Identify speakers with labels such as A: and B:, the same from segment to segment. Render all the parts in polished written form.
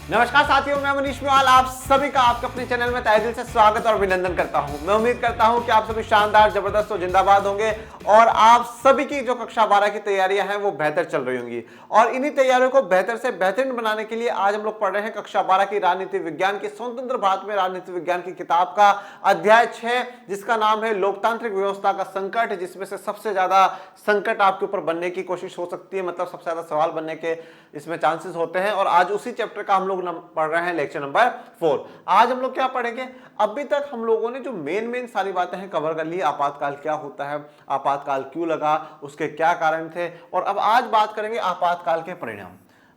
A: नमस्कार साथियों, मैं मनीष मेवाल आप सभी का आपके अपने चैनल में तहे दिल से स्वागत और अभिनंदन करता हूं। मैं उम्मीद करता हूं कि आप सभी शानदार, जबरदस्त और जिंदाबाद होंगे और आप सभी की जो कक्षा 12 की तैयारियां हैं वो बेहतर चल रही होंगी। और इन्हीं तैयारियों को बेहतर से बेहतरीन बनाने के लिए आज हम लोग पढ़ रहे हैं कक्षा 12 की राजनीति विज्ञान की स्वतंत्र भारत में राजनीति विज्ञान की किताब का अध्याय 6, जिसका नाम है लोकतांत्रिक व्यवस्था का संकट, जिसमें से सबसे ज्यादा संकट आपके ऊपर बनने की कोशिश हो सकती है, मतलब सबसे ज्यादा सवाल बनने के इसमें चांसेस होते हैं। और आज उसी चैप्टर का हम लोग पढ़ रहे हैं लेक्चर नंबर 4। आज हम लोग क्या पढ़ेंगे? अभी तक हम लोगों ने जो मेन सारी बातें हैं कवर कर ली। आपातकाल क्या होता है, आपातकाल क्यों लगा, उसके क्या कारण थे, और अब आज बात करेंगे आपातकाल के परिणाम।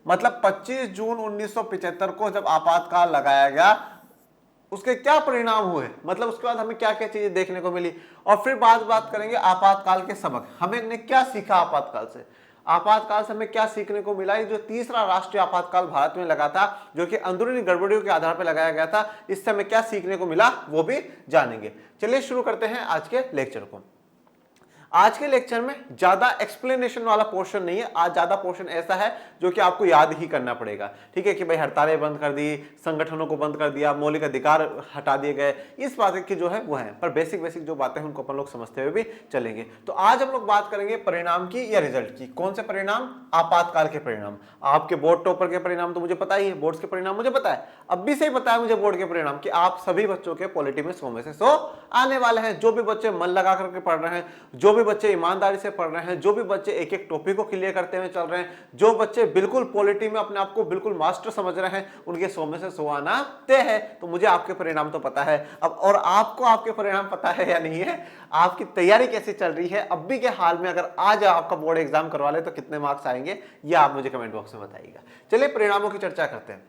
A: मतलब 25 जून 1975 को जब आपातकाल लगाया गया उसके क्या परिणाम हुए, मतलब उसके बाद हमें क्या क्या चीजें देखने को मिली, और फिर बात करेंगे आपातकाल के सबक। हमने क्या सीखा आपातकाल से, आपातकाल से हमें क्या सीखने को मिला। ये जो तीसरा राष्ट्रीय आपातकाल भारत में लगा था, जो कि अंदरूनी गड़बड़ियों के आधार पर लगाया गया था, इससे हमें क्या सीखने को मिला वो भी जानेंगे। चलिए शुरू करते हैं आज के लेक्चर को। आज के लेक्चर में ज्यादा एक्सप्लेनेशन वाला पोर्शन नहीं है। आज ज्यादा पोर्शन ऐसा है जो कि आपको याद ही करना पड़ेगा। ठीक है कि भाई हड़तालें बंद कर दी, संगठनों को बंद कर दिया, मौलिक अधिकार हटा दिए गए, इस बात की जो है वो है, पर बेसिक जो बातें हैं उनको अपन लोग समझते हुए भी चलेंगे। तो आज हम लोग बात करेंगे परिणाम की या रिजल्ट की। कौन से परिणाम? आपातकाल के परिणाम। आपके बोर्ड टॉपर के परिणाम तो मुझे पता ही है, बोर्ड्स के परिणाम मुझे पता है, अब भी से ही पता है मुझे बोर्ड के परिणाम कि आप सभी बच्चों के पॉलिटी में 100 में से 100 आने वाले हैं। जो भी बच्चे मन लगा करके पढ़ रहे हैं, जो भी बच्चे ईमानदारी से पढ़ रहे हैं, जो भी बच्चे एक एक टॉपिक को क्लियर करते हुए चल रहे हैं, जो बच्चे बिल्कुल पॉलिटी में अपने आप को बिल्कुल मास्टर समझ रहे हैं, उनके 100 में से 100 आना तय है। तो मुझे आपके परिणाम तो पता है अब, और आपको आपके परिणाम पता है या नहीं है, आपकी तैयारी कैसे चल रही है अभी के हाल में। अगर आज आपका बोर्ड एग्जाम करवा ले तो कितने मार्क्स आएंगे ये आप मुझे कमेंट बॉक्स में बताइएगा। चलिए परिणामों की चर्चा करते हैं।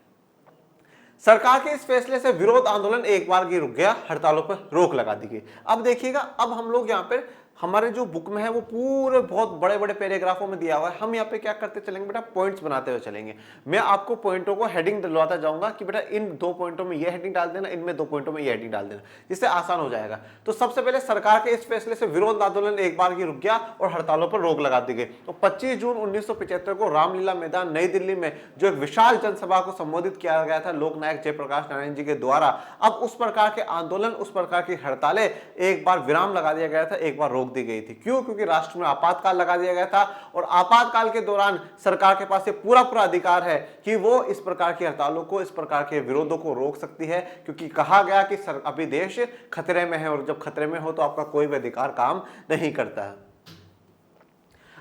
A: सरकार के इस फैसले से विरोध आंदोलन एक बार की रुक गया, हड़तालों पर रोक लगा दी गई। अब देखिएगा, अब हम लोग यहाँ पर हमारे जो बुक में है वो पूरे बहुत बड़े बड़े पैराग्राफों में दिया हुआ है। हम यहाँ पे क्या करते चलेंगे बेटा, पॉइंट्स बनाते हुए चलेंगे। मैं आपको पॉइंटों को हेडिंग दिलवाता जाऊंगा कि बेटा इन 2 पॉइंटों में ये हेडिंग डाल देना, इनमें 2 पॉइंटों में ये हेडिंग डाल देना, जिससे आसान हो जाएगा। तो सबसे पहले सरकार के इस फैसले से विरोध आंदोलन एक बार की रुक गया और हड़तालों पर रोक लगा दी गई। तो 25 जून 1975 को रामलीला मैदान नई दिल्ली में जो एक विशाल जनसभा को संबोधित किया गया था लोकनायक जयप्रकाश नारायण जी के द्वारा, अब उस प्रकार के आंदोलन, उस प्रकार की हड़तालें एक बार विराम लगा दिया गया था, एक बार रोक दी गई थी। क्यों? क्योंकि राष्ट्र में आपातकाल लगा दिया गया था और आपातकाल के दौरान सरकार के पास ये पूरा अधिकार है कि वो इस प्रकार की हड़तालों को, इस प्रकार के विरोधों को रोक सकती है। क्योंकि कहा गया कि अभी देश खतरे में है, और जब खतरे में हो तो आपका कोई भी अधिकार काम नहीं करता है।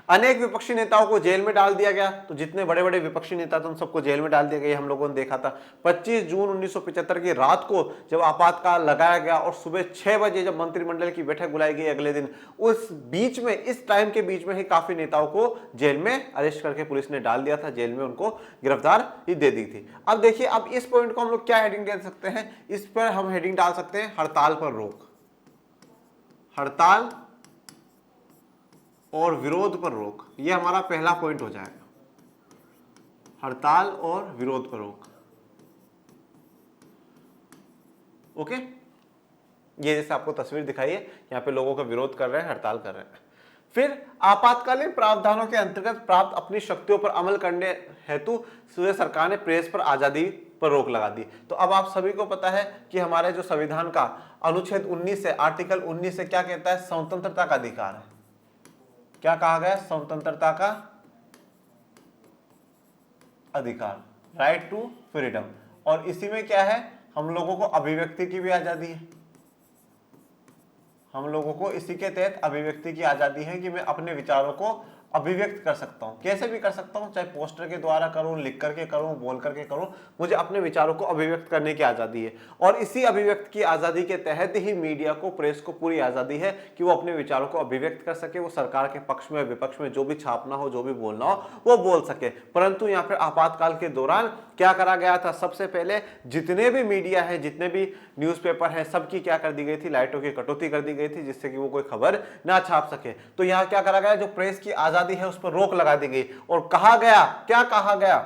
A: अनेक विपक्षी नेताओं को जेल में डाल दिया गया। तो जितने बड़े बड़े विपक्षी नेता थे उन सबको जेल में डाल दिया गया, हम लोगों ने देखा था। 25 जून 1975 की रात को जब आपातकाल लगाया गया और सुबह 6 बजे जब मंत्रिमंडल की बैठक बुलाई गई अगले दिन, उस बीच में, इस टाइम के बीच में ही काफी नेताओं को जेल में अरेस्ट करके पुलिस ने डाल दिया था, जेल में उनको गिरफ्तार ही दे दी थी। अब देखिए, अब इस पॉइंट को हम लोग क्या हेडिंग दे सकते हैं? इस पर हम हेडिंग डाल सकते हैं हड़ताल पर रोक, हड़ताल और विरोध पर रोक। ये हमारा पहला पॉइंट हो जाएगा, हड़ताल और विरोध पर रोक। ओके, ये जैसे आपको तस्वीर दिखाई है, यहां पे लोगों का विरोध कर रहे हैं, हड़ताल कर रहे हैं। फिर आपातकालीन प्रावधानों के अंतर्गत प्राप्त अपनी शक्तियों पर अमल करने हेतु सरकार ने प्रेस पर आजादी पर रोक लगा दी। तो अब आप सभी को पता है कि हमारे जो संविधान का अनुच्छेद 19 से, आर्टिकल 19 से क्या कहता है? स्वतंत्रता का अधिकार है। क्या कहा गया? स्वतंत्रता का अधिकार, राइट टू फ्रीडम। और इसी में क्या है? हम लोगों को अभिव्यक्ति की भी आजादी है। हम लोगों को इसी के तहत अभिव्यक्ति की आजादी है कि मैं अपने विचारों को अभिव्यक्त कर सकता हूं, कैसे भी कर सकता हूं, चाहे पोस्टर के द्वारा करूं, लिख करके करूं, बोल करके करूं, मुझे अपने विचारों को अभिव्यक्त करने की आजादी है। और इसी अभिव्यक्त की आजादी के तहत ही मीडिया को, प्रेस को पूरी आजादी है कि वो अपने विचारों को अभिव्यक्त कर सके, वो सरकार के पक्ष में, विपक्ष में जो भी छापना हो, जो भी बोलना हो वो बोल सके। परंतु यहाँ पर आपातकाल के दौरान क्या करा गया था? सबसे पहले जितने भी मीडिया है, जितने भी न्यूज़पेपर है, सबकी क्या कर दी गई थी? लाइटों की कटौती कर दी गई थी, जिससे कि वो कोई खबर ना छाप सके। तो यहाँ क्या करा गया? जो प्रेस की आजादी है उस पर रोक लगा दी गई और कहा गया, क्या कहा गया?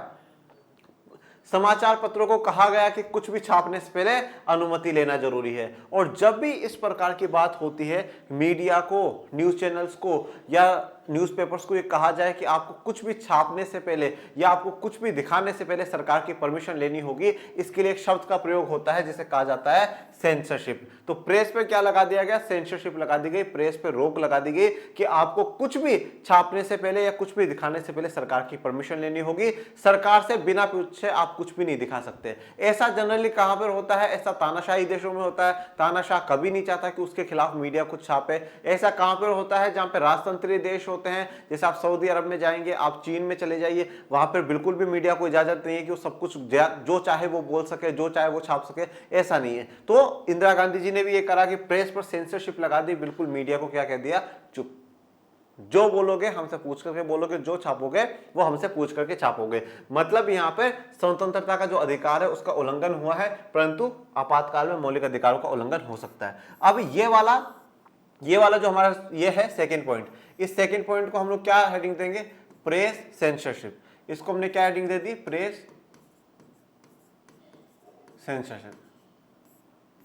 A: समाचार पत्रों को कहा गया कि कुछ भी छापने से पहले अनुमति लेना जरूरी है। और जब भी इस प्रकार की बात होती है, मीडिया को, न्यूज चैनल्स को या न्यूज़पेपर्स को ये कहा जाए कि आपको कुछ भी छापने से पहले या आपको कुछ भी दिखाने से पहले सरकार की परमिशन लेनी होगी। इसके लिए एक शब्द का प्रयोग होता है जिसे कहा जाता है सेंसरशिप। तो प्रेस पे क्या लगा दिया गया? सेंसरशिप लगा दी गई, प्रेस पे रोक लगा दी गई कि आपको कुछ भी छापने से पहले या कुछ भी दिखाने से पहले सरकार की परमिशन लेनी होगी। सरकार से बिना पूछे आप कुछ भी नहीं दिखा सकते। ऐसा जनरली कहां पर होता है? ऐसा तानाशाही देशों में होता है। तानाशाह कभी नहीं चाहता कि उसके खिलाफ मीडिया कुछ छापे। ऐसा कहां पर होता है? जहां पर राजतंत्रीय देश होते हैं, जैसे आप सऊदी अरब में जाएंगे, आप चीन में चले जाइए, वहां पर बिल्कुल भी मीडिया को इजाजत नहीं है कि वो सब कुछ जो चाहे वो बोल सके, जो चाहे वो छाप सके, ऐसा नहीं है। तो इंदिरा गांधी जी ने भी ये करा कि प्रेस पर सेंसरशिप लगा दी, बिल्कुल मीडिया को क्या कह दिया? चुप, जो बोलोगे हमसे पूछ करके बोलोगे, जो छापोगे वो हमसे पूछ करके छापोगे। मतलब यहाँ पे स्वतंत्रता का जो अधिकार है उसका उल्लंघन हुआ है, परंतु आपातकाल में मौलिक अधिकारों का उल्लंघन हो सकता है। अब ये वाला जो हमारा ये है सेकंड पॉइंट, इस सेकंड पॉइंट को हम लोग क्या हेडिंग देंगे? Press censorship. इसको हमने क्या हेडिंग दे दी? Press censorship.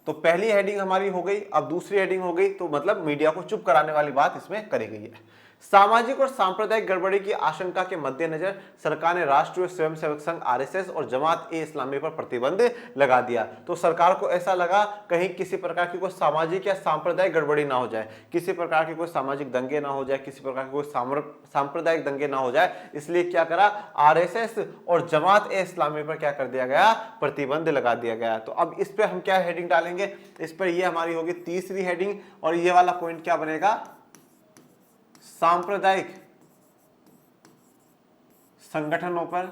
A: तो पहली हेडिंग हमारी हो गई, अब दूसरी हेडिंग हो गई, तो मतलब मीडिया को चुप कराने वाली बात इसमें करी गई है। सामाजिक और सांप्रदायिक गड़बड़ी की आशंका के मद्देनजर सरकार ने राष्ट्रीय स्वयंसेवक संघ आरएसएस और जमात ए इस्लामी पर प्रतिबंध लगा दिया। तो सरकार को ऐसा लगा कहीं किसी प्रकार की कोई सामाजिक या सांप्रदायिक गड़बड़ी ना हो जाए, किसी प्रकार की कोई सामाजिक दंगे ना हो जाए, किसी प्रकार के कोई सांप्रदायिक दंगे ना हो जाए, इसलिए क्या करा? आरएसएस और जमात ए इस्लामी पर क्या कर दिया गया? प्रतिबंध लगा दिया गया। तो अब इस पर हम क्या हेडिंग डालेंगे? इस पर ये हमारी होगी तीसरी हेडिंग, और ये वाला पॉइंट क्या बनेगा? सांप्रदायिक संगठनों पर,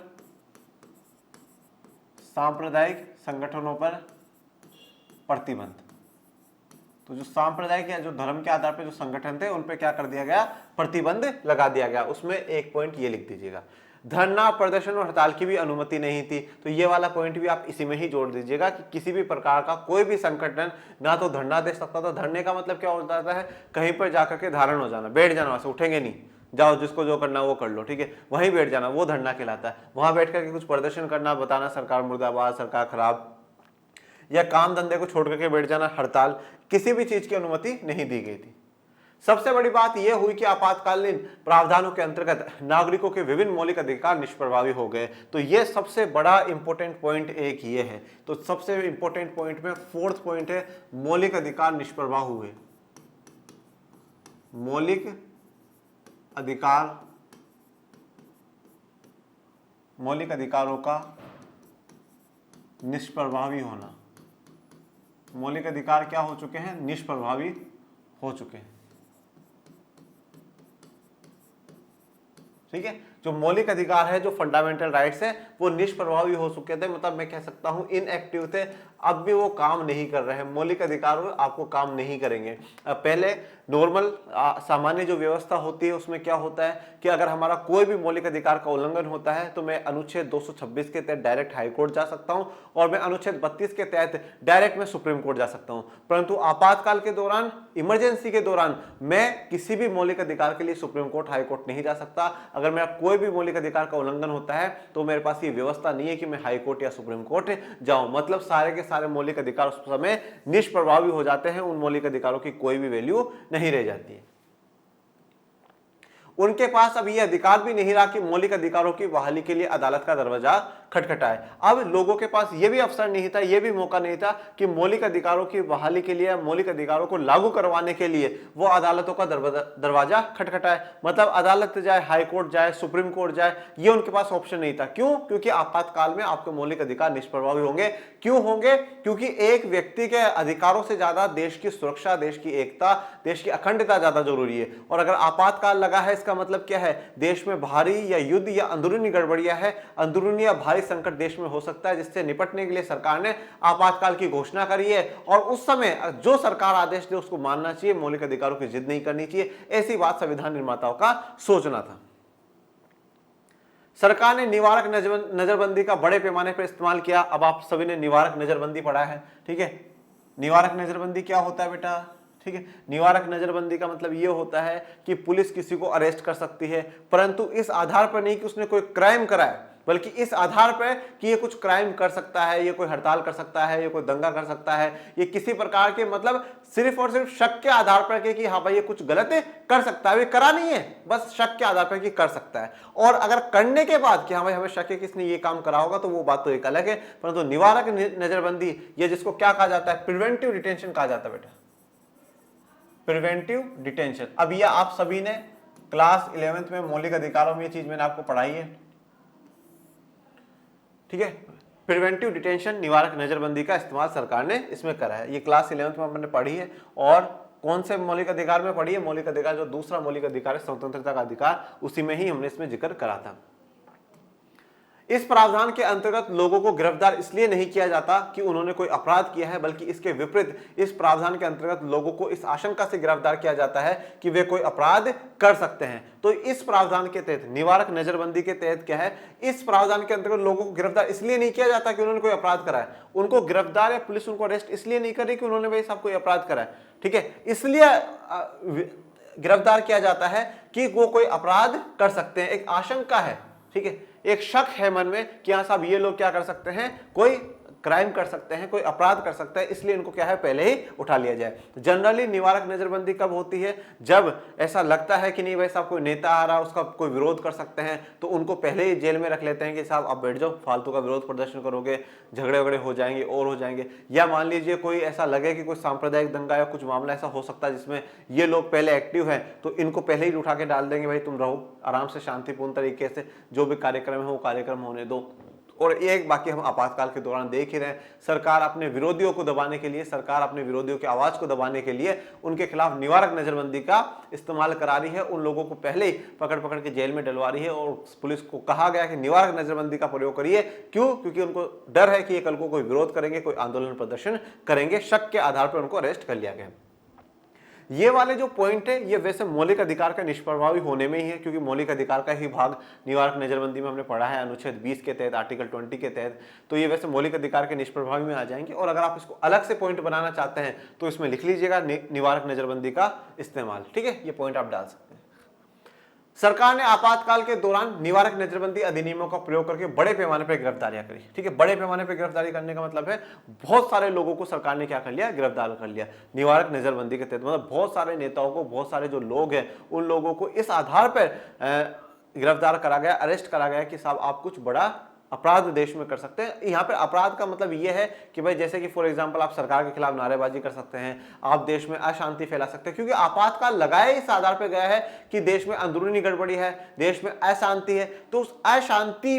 A: सांप्रदायिक संगठनों पर प्रतिबंध। तो जो सांप्रदायिक या जो धर्म के आधार पर जो संगठन थे उन पे क्या कर दिया गया? प्रतिबंध लगा दिया गया। उसमें एक पॉइंट ये लिख दीजिएगा, धरना, प्रदर्शन और हड़ताल की भी अनुमति नहीं थी। तो ये वाला पॉइंट भी आप इसी में ही जोड़ दीजिएगा कि किसी भी प्रकार का कोई भी संगठन ना तो धरना दे सकता था। धरने का मतलब क्या होता है? कहीं पर जाकर के धारण हो जाना, बैठ जाना, वहां से उठेंगे नहीं, जाओ जिसको जो करना वो कर लो, ठीक है, वहीं बैठ जाना, वो धरना कहलाता है। वहां बैठ करके कुछ प्रदर्शन करना, बताना सरकार मुर्दाबाद, सरकार खराब, या काम धंधे को छोड़ करके बैठ जाना, हड़ताल, किसी भी चीज की अनुमति नहीं दी गई थी। सबसे बड़ी बात यह हुई कि आपातकालीन प्रावधानों के अंतर्गत नागरिकों के विभिन्न मौलिक अधिकार निष्प्रभावी हो गए। तो यह सबसे बड़ा इंपॉर्टेंट पॉइंट एक ये है। तो सबसे इंपॉर्टेंट पॉइंट में फोर्थ पॉइंट है, मौलिक अधिकार निष्प्रभाव हुए। मौलिक अधिकारों का निष्प्रभावी होना। मौलिक अधिकार क्या हो चुके हैं? निष्प्रभावी हो चुके हैं। ठीक है, जो मौलिक अधिकार है, जो फंडामेंटल राइट्स है, वो निष्प्रभावी हो चुके थे। मतलब मैं कह सकता हूं इनएक्टिव थे, अब भी वो काम नहीं कर रहे हैं। मौलिक अधिकार आपको काम नहीं करेंगे। पहले नॉर्मल सामान्य जो व्यवस्था होती है उसमें क्या होता है कि अगर हमारा कोई भी मौलिक अधिकार का उल्लंघन होता है तो मैं अनुच्छेद 226 के तहत डायरेक्ट हाई कोर्ट जा सकता हूं, और मैं अनुच्छेद 32 के तहत डायरेक्ट मैं सुप्रीम कोर्ट जा सकता हूं। परंतु आपातकाल के दौरान, इमरजेंसी के दौरान, मैं किसी भी मौलिक अधिकार के लिए सुप्रीम कोर्ट, हाई कोर्ट नहीं जा सकता। अगर मेरा कोई भी मौलिक अधिकार का उल्लंघन होता है तो मेरे पास ये व्यवस्था नहीं है कि मैं हाई कोर्ट या सुप्रीम कोर्ट जाऊं। मतलब सारे के सारे मौलिक अधिकार उस समय निष्प्रभावी हो जाते हैं। उन मौलिक अधिकारों की कोई भी वैल्यू नहीं रह जाती है। उनके पास अब यह अधिकार भी नहीं रहा कि मौलिक अधिकारों की बहाली के लिए अदालत का दरवाजा खटखटाए। अब लोगों के पास यह भी अवसर नहीं था, यह भी मौका नहीं था कि मौलिक अधिकारों की बहाली के लिए, मौलिक अधिकारों को लागू करवाने के लिए वो अदालतों का दरवाजा खटखटाए। मतलब अदालत जाए, हाई कोर्ट जाए, सुप्रीम कोर्ट जाए, ये उनके पास ऑप्शन नहीं था। क्यों? क्योंकि आपातकाल में आपके मौलिक अधिकार निष्प्रभावी होंगे। क्यों होंगे? क्योंकि एक व्यक्ति के अधिकारों से ज्यादा देश की सुरक्षा, देश की एकता, देश की अखंडता ज्यादा जरूरी है। और अगर आपातकाल लगा है, इसका मतलब क्या है? देश में भारी या युद्ध या अंदरूनी गड़बड़ियां है, अंदरूनी या भारी संकट देश में हो सकता है, जिससे निपटने के लिए सरकार ने आपातकाल की घोषणा करी है। और उस समय जो सरकार आदेश दे उसको मानना चाहिए, मौलिक अधिकारों की जिद नहीं करनी चाहिए। ऐसी बात संविधान निर्माताओं का सोचना था। सरकार ने निवारक नजरबंदी का बड़े पैमाने पर इस्तेमाल किया। अब आप सभी ने निवारक नजरबंदी पढ़ा है, ठीक है। निवारक नजरबंदी क्या होता है बेटा? ठीक है। निवारक नजरबंदी का मतलब ये होता है कि पुलिस किसी को अरेस्ट कर सकती है, परंतु इस आधार पर नहीं कि उसने कोई क्राइम करा है, बल्कि इस आधार पर कि ये कुछ क्राइम कर सकता है, ये कोई हड़ताल कर सकता है, ये कोई दंगा कर सकता है, ये किसी प्रकार के मतलब सिर्फ और सिर्फ शक के आधार पर कि हाँ भाई ये कुछ गलत कर सकता है, ये करा नहीं है, बस शक के आधार पर कि कर सकता है। और अगर करने के बाद कि हाँ भाई हमें शक है कि इसने ये काम करा होगा, तो वो बात तो एक अलग है। परंतु निवारक नजरबंदी ये जिसको क्या कहा जाता है, प्रिवेंटिव डिटेंशन कहा जाता है बेटा, प्रिवेंटिव डिटेंशन। अब ये आप सभी ने क्लास 11th में मौलिक अधिकारों में ये चीज मैंने आपको पढ़ाई है, ठीक है। प्रिवेंटिव डिटेंशन, निवारक नजरबंदी का इस्तेमाल सरकार ने इसमें करा है। ये क्लास 11th में हमने पढ़ी है। और कौन से मौलिक अधिकार में पढ़ी है? मौलिक अधिकार जो दूसरा मौलिक अधिकार है, स्वतंत्रता का अधिकार, उसी में ही हमने इसमें जिक्र करा था। इस प्रावधान के अंतर्गत लोगों को गिरफ्तार इसलिए नहीं किया जाता कि उन्होंने कोई अपराध किया है, बल्कि इसके विपरीत इस प्रावधान के अंतर्गत लोगों को इस आशंका से गिरफ्तार किया जाता है कि वे कोई अपराध कर सकते हैं। तो इस प्रावधान के तहत, निवारक नजरबंदी के तहत क्या है, इस प्रावधान के अंतर्गत लोगों को गिरफ्तार इसलिए नहीं किया जाता कि उन्होंने कोई अपराध करा है। उनको गिरफ्तार या पुलिस उनको अरेस्ट इसलिए नहीं कर रही कि उन्होंने भाई साहब कोई अपराध करा है, ठीक है, इसलिए गिरफ्तार किया जाता है कि वो कोई अपराध कर सकते हैं। एक आशंका है, ठीक है, एक शक है मन में कि हाँ साहब ये लोग क्या कर सकते हैं, कोई क्राइम कर सकते हैं, कोई अपराध कर सकता है, इसलिए इनको क्या है पहले ही उठा लिया जाए। तो जनरली निवारक नजरबंदी कब होती है? जब ऐसा लगता है कि नहीं भाई साहब कोई नेता आ रहा है, उसका कोई विरोध कर सकते हैं, तो उनको पहले ही जेल में रख लेते हैं कि साहब आप बैठ जाओ, फालतू का विरोध प्रदर्शन करोगे, झगड़े वगड़े हो जाएंगे और हो जाएंगे। या मान लीजिए कोई ऐसा लगे कि कोई सांप्रदायिक दंगा या कुछ मामला ऐसा हो सकता है जिसमें ये लोग पहले एक्टिव है, तो इनको पहले ही उठा के डाल देंगे, भाई तुम रहो आराम से शांतिपूर्ण तरीके से, जो भी कार्यक्रम है वो कार्यक्रम होने दो। और एक बाकी हम आपातकाल के दौरान देख ही रहे हैं, सरकार अपने विरोधियों को दबाने के लिए, सरकार अपने विरोधियों की आवाज को दबाने के लिए उनके खिलाफ निवारक नजरबंदी का इस्तेमाल करा रही है। उन लोगों को पहले ही पकड़ पकड़ के जेल में डलवा रही है। और पुलिस को कहा गया कि निवारक नजरबंदी का प्रयोग करिए। क्यों? क्योंकि उनको डर है कि ये कल को कोई विरोध करेंगे, कोई आंदोलन प्रदर्शन करेंगे, शक के आधार पर उनको अरेस्ट कर लिया गया। ये वाले जो पॉइंट है ये वैसे मौलिक अधिकार का निष्प्रभावी होने में ही है, क्योंकि मौलिक अधिकार का ही भाग निवारक नजरबंदी में हमने पढ़ा है अनुच्छेद 20 के तहत, आर्टिकल 20 के तहत। तो ये वैसे मौलिक अधिकार के निष्प्रभावी में आ जाएंगे। और अगर आप इसको अलग से पॉइंट बनाना चाहते हैं तो इसमें लिख लीजिएगा निवारक नजरबंदी का इस्तेमाल, ठीक है, ये पॉइंट आप डाल सकते हैं। सरकार ने आपातकाल के दौरान निवारक नजरबंदी अधिनियमों का प्रयोग करके बड़े पैमाने पर गिरफ्तारियां करी, ठीक है। बड़े पैमाने पर गिरफ्तारी करने का मतलब है बहुत सारे लोगों को सरकार ने क्या कर लिया, गिरफ्तार कर लिया निवारक नजरबंदी के तहत। मतलब बहुत सारे नेताओं को, बहुत सारे जो लोग हैं उन लोगों को इस आधार पर गिरफ्तार करा गया, अरेस्ट करा गया कि साहब आप कुछ बड़ा अपराध देश में कर सकते हैं। यहाँ पे अपराध का मतलब ये है कि भाई जैसे कि फॉर एग्जांपल आप सरकार के खिलाफ नारेबाजी कर सकते हैं, आप देश में अशांति फैला सकते हैं, क्योंकि आपातकाल लगाया इस आधार पर गया है कि देश में अंदरूनी गड़बड़ी है, देश में अशांति है, तो उस अशांति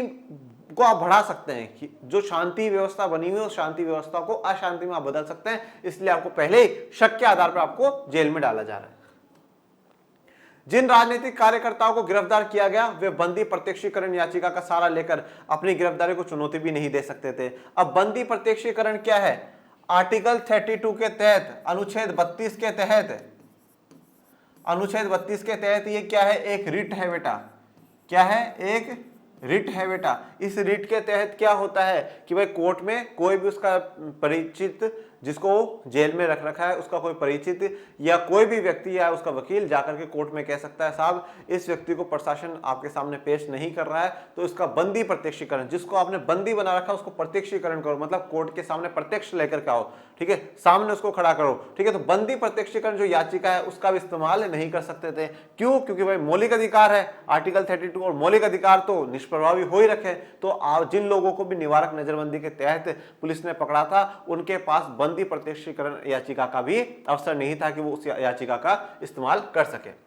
A: को आप बढ़ा सकते हैं कि जो शांति व्यवस्था बनी हुई है उस शांति व्यवस्था को अशांति में आप बदल सकते हैं। इसलिए आपको पहले ही शक के आधार पर आपको जेल में डाला जा रहा है। जिन राजनीतिक कार्यकर्ताओं को गिरफ्तार किया गया वे बंदी प्रत्यक्षीकरण याचिका का सहारा लेकर अपनी गिरफ्तारी को चुनौती भी नहीं दे सकते थे। अब बंदी प्रत्यक्षीकरण क्या है? आर्टिकल 32 के तहत, अनुच्छेद 32 के तहत, अनुच्छेद 32 के तहत ये क्या है? एक रिट है बेटा। क्या है? एक रिट है बेटा। इस रिट के तहत क्या होता है कि भाई कोर्ट में कोई भी उसका परिचित, जिसको जेल में रख रखा है, उसका कोई परिचित या कोई भी व्यक्ति या उसका वकील जाकर के कोर्ट में कह सकता है साहब इस व्यक्ति को प्रशासन आपके सामने पेश नहीं कर रहा है, तो इसका बंदी प्रत्यक्षीकरण, जिसको आपने बंदी बना रखा है उसको प्रत्यक्षीकरण करो, मतलब कोर्ट के सामने प्रत्यक्ष लेकर के आओ, ठीक है, सामने उसको खड़ा करो, ठीक है। तो बंदी प्रत्यक्षीकरण जो याचिका है उसका भी इस्तेमाल नहीं कर सकते थे। क्यों? क्योंकि भाई मौलिक अधिकार है आर्टिकल 32 और मौलिक अधिकार तो निष्प्रभावी हो ही रखे। तो जिन लोगों को भी निवारक नजरबंदी के तहत पुलिस ने पकड़ा था उनके पास बंदी प्रत्यक्षीकरण याचिका का भी अवसर नहीं था कि वो उस याचिका का इस्तेमाल कर सके।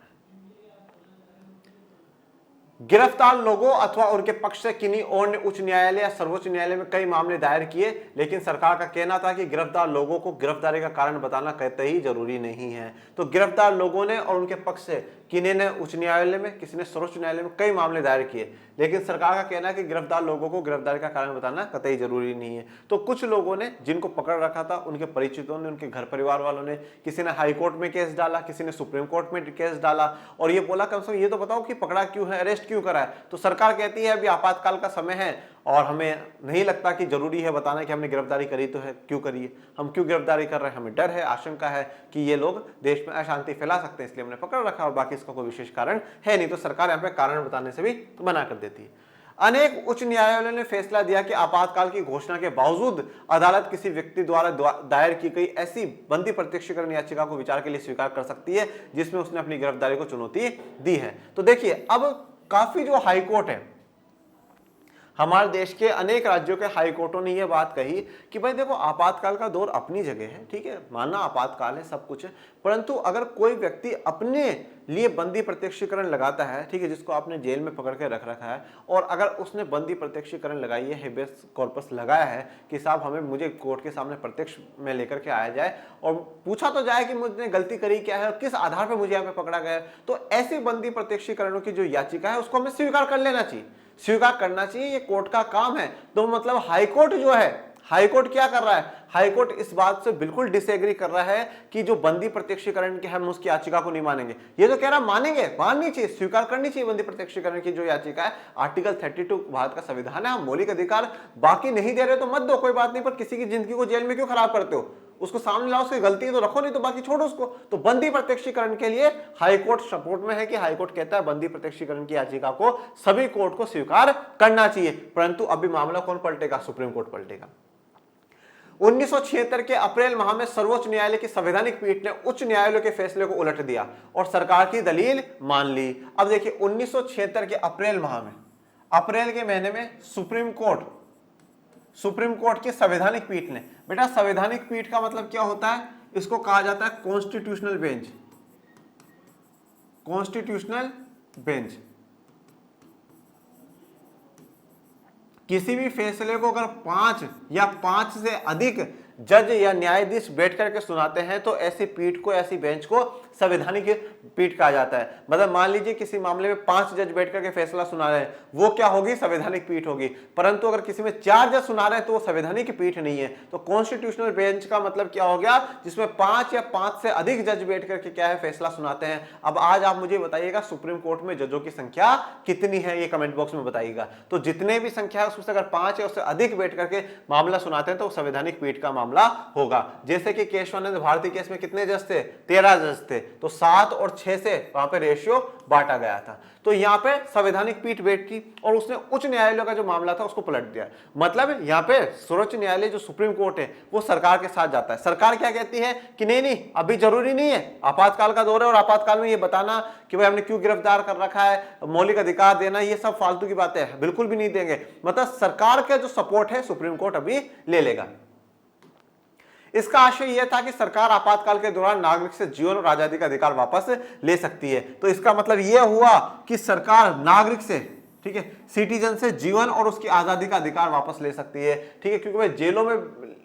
A: गिरफ्तार लोगों अथवा उनके पक्ष से किन्हीं और ने उच्च न्यायालय या सर्वोच्च न्यायालय में कई मामले दायर किए, लेकिन सरकार का कहना था कि गिरफ्तार लोगों को गिरफ्तारी का कारण बताना कतई जरूरी नहीं है। तो गिरफ्तार लोगों ने और उनके पक्ष से किन्हीं ने उच्च न्यायालय में, किसी ने सर्वोच्च न्यायालय में कई मामले दायर किए, लेकिन सरकार का कहना है कि गिरफ्तार लोगों को गिरफ्तारी का कारण बताना कतई जरूरी नहीं है। तो कुछ लोगों ने जिनको पकड़ रखा था, उनके परिचितों ने, उनके घर परिवार वालों ने, किसी ने हाईकोर्ट में केस डाला, किसी ने सुप्रीम कोर्ट में केस डाला और ये बोला कम से कम ये तो बताओ कि पकड़ा क्यों है, अरेस्ट क्यों क्यों करा है? तो सरकार कहती है अभी आपातकाल का समय है और हमें नहीं लगता कि जरूरी है बताना कि हमने गिरफ्तारी करी तो है, क्यों करी है, हम क्यों गिरफ्तारी कर रहे हैं, हमें डर है, आशंका है कि ये लोग देश में अशांति फैला सकते हैं, इसलिए हमने पकड़ रखा और बाकी इसका कोई विशेष कारण है नहीं। तो सरकार यहाँ पे कारण बताने से भी मना कर देती है। अनेक उच्च न्यायालयों ने फैसला दिया कि आपातकाल की घोषणा के बावजूद अदालत किसी व्यक्ति द्वारा दायर की गई ऐसी बंदी प्रत्यक्षीकरण याचिका को विचार के लिए स्वीकार कर सकती है जिसमें उसने अपनी गिरफ्तारी को चुनौती दी है। तो देखिए, अब काफी जो हाईकोर्ट है, हमारे देश के अनेक राज्यों के हाई कोर्टों ने यह बात कही कि भाई देखो, आपातकाल का दौर अपनी जगह है, ठीक है, माना आपातकाल है, सब कुछ है, परंतु अगर कोई व्यक्ति अपने लिए बंदी प्रत्यक्षीकरण लगाता है, ठीक है, जिसको आपने जेल में पकड़ के रख रखा है, और अगर उसने बंदी प्रत्यक्षीकरण लगाई है, हेबियस कॉर्पस लगाया है कि साहब मुझे कोर्ट के सामने प्रत्यक्ष में लेकर के आया जाए और पूछा तो जाए कि मुझे गलती करी क्या है और किस आधार पर मुझे यहाँ पे पकड़ा गया है, तो ऐसी बंदी प्रत्यक्षीकरणों की जो याचिका है उसको हमें स्वीकार कर लेना चाहिए, स्वीकार करना चाहिए, ये कोर्ट का काम है। तो मतलब हाईकोर्ट जो है, हाईकोर्ट क्या कर रहा है, हाईकोर्ट इस बात से बिल्कुल डिसएग्री कर रहा है कि जो बंदी प्रत्यक्षीकरण के हम उसकी याचिका को नहीं मानेंगे। ये तो कह रहा मानेंगे, माननी चाहिए, स्वीकार करनी चाहिए बंदी प्रत्यक्षीकरण की जो याचिका है। आर्टिकल 32 भारत का संविधान है, हम मौलिक अधिकार बाकी नहीं दे रहे तो मत दो, कोई बात नहीं, पर किसी की जिंदगी को जेल में क्यों खराब करते हो, उसको सामने लाओ, उसकी गलती तो रखो, नहीं तो बाकी छोड़ो उसको। तो बंदी प्रत्यक्षीकरण के लिए हाईकोर्ट सपोर्ट में है कि हाईकोर्ट कहता है बंदी प्रत्यक्षीकरण की याचिका को सभी कोर्ट को स्वीकार करना चाहिए, परंतु अभी मामला कौन पलटेगा, सुप्रीम कोर्ट पलटेगा। 1976 के अप्रैल माह में सर्वोच्च न्यायालय की संवैधानिक पीठ ने उच्च न्यायालय के फैसले को उलट दिया और सरकार की दलील मान ली। अब देखिए, 1976 के अप्रैल माह में, अप्रैल के महीने में सुप्रीम कोर्ट की संवैधानिक पीठ ने, बेटा संवैधानिक पीठ का मतलब क्या होता है, इसको कहा जाता है कॉन्स्टिट्यूशनल बेंच। कॉन्स्टिट्यूशनल बेंच किसी भी फैसले को अगर 5 या 5 से अधिक जज या न्यायाधीश बैठ करके सुनाते हैं तो ऐसी पीठ को, ऐसी बेंच को संवैधानिक पीठ कहा जाता है। मतलब मान लीजिए किसी मामले में 5 जज बैठ करके फैसला सुना रहे हैं, वो क्या होगी, संवैधानिक पीठ होगी, परंतु अगर किसी में 4 जज सुना रहे हैं तो वो संवैधानिक पीठ नहीं है। तो कॉन्स्टिट्यूशनल बेंच का मतलब क्या हो गया, जिसमें 5 या 5 से अधिक जज बैठ करके क्या है, फैसला सुनाते हैं। अब आज आप मुझे बताइएगा सुप्रीम कोर्ट में जजों की संख्या कितनी है, ये कमेंट बॉक्स में बताइएगा। तो जितने भी संख्या है उसमें अगर 5 या उससे अधिक बैठ करके मामला सुनाते हैं तो संवैधानिक पीठ का मामला होगा। जैसे कि केशवानंद भारती केस में कितने जज थे, 13 जज थे, तो 7 और 6 से वहां पे रेशियो बांटा गया था। तो यहां पे संवैधानिक पीठ बैठी और उसने उच्च न्यायालय का जो मामला था उसको पलट दिया। मतलब यहां पे सर्वोच्च न्यायालय जो सुप्रीम कोर्ट है वो सरकार के साथ जाता है। सरकार क्या कहती है कि नहीं नहीं, अभी जरूरी नहीं है, आपातकाल का दौर है और आपातकाल में ये बताना कि भाई हमने क्यों गिरफ्तार कर रखा है, मौलिक अधिकार देना, ये सब फालतू की बातें हैं, बिल्कुल भी नहीं देंगे। मतलब सरकार का जो सपोर्ट है सुप्रीम कोर्ट अभी ले लेगा। इसका आशय यह था कि सरकार आपातकाल के दौरान नागरिक से जीवन और आजादी का अधिकार वापस ले सकती है। तो इसका मतलब यह हुआ कि सरकार नागरिक से, ठीक है, सिटीजन से जीवन और उसकी आजादी का अधिकार वापस ले सकती है, ठीक है, क्योंकि भाई जेलों में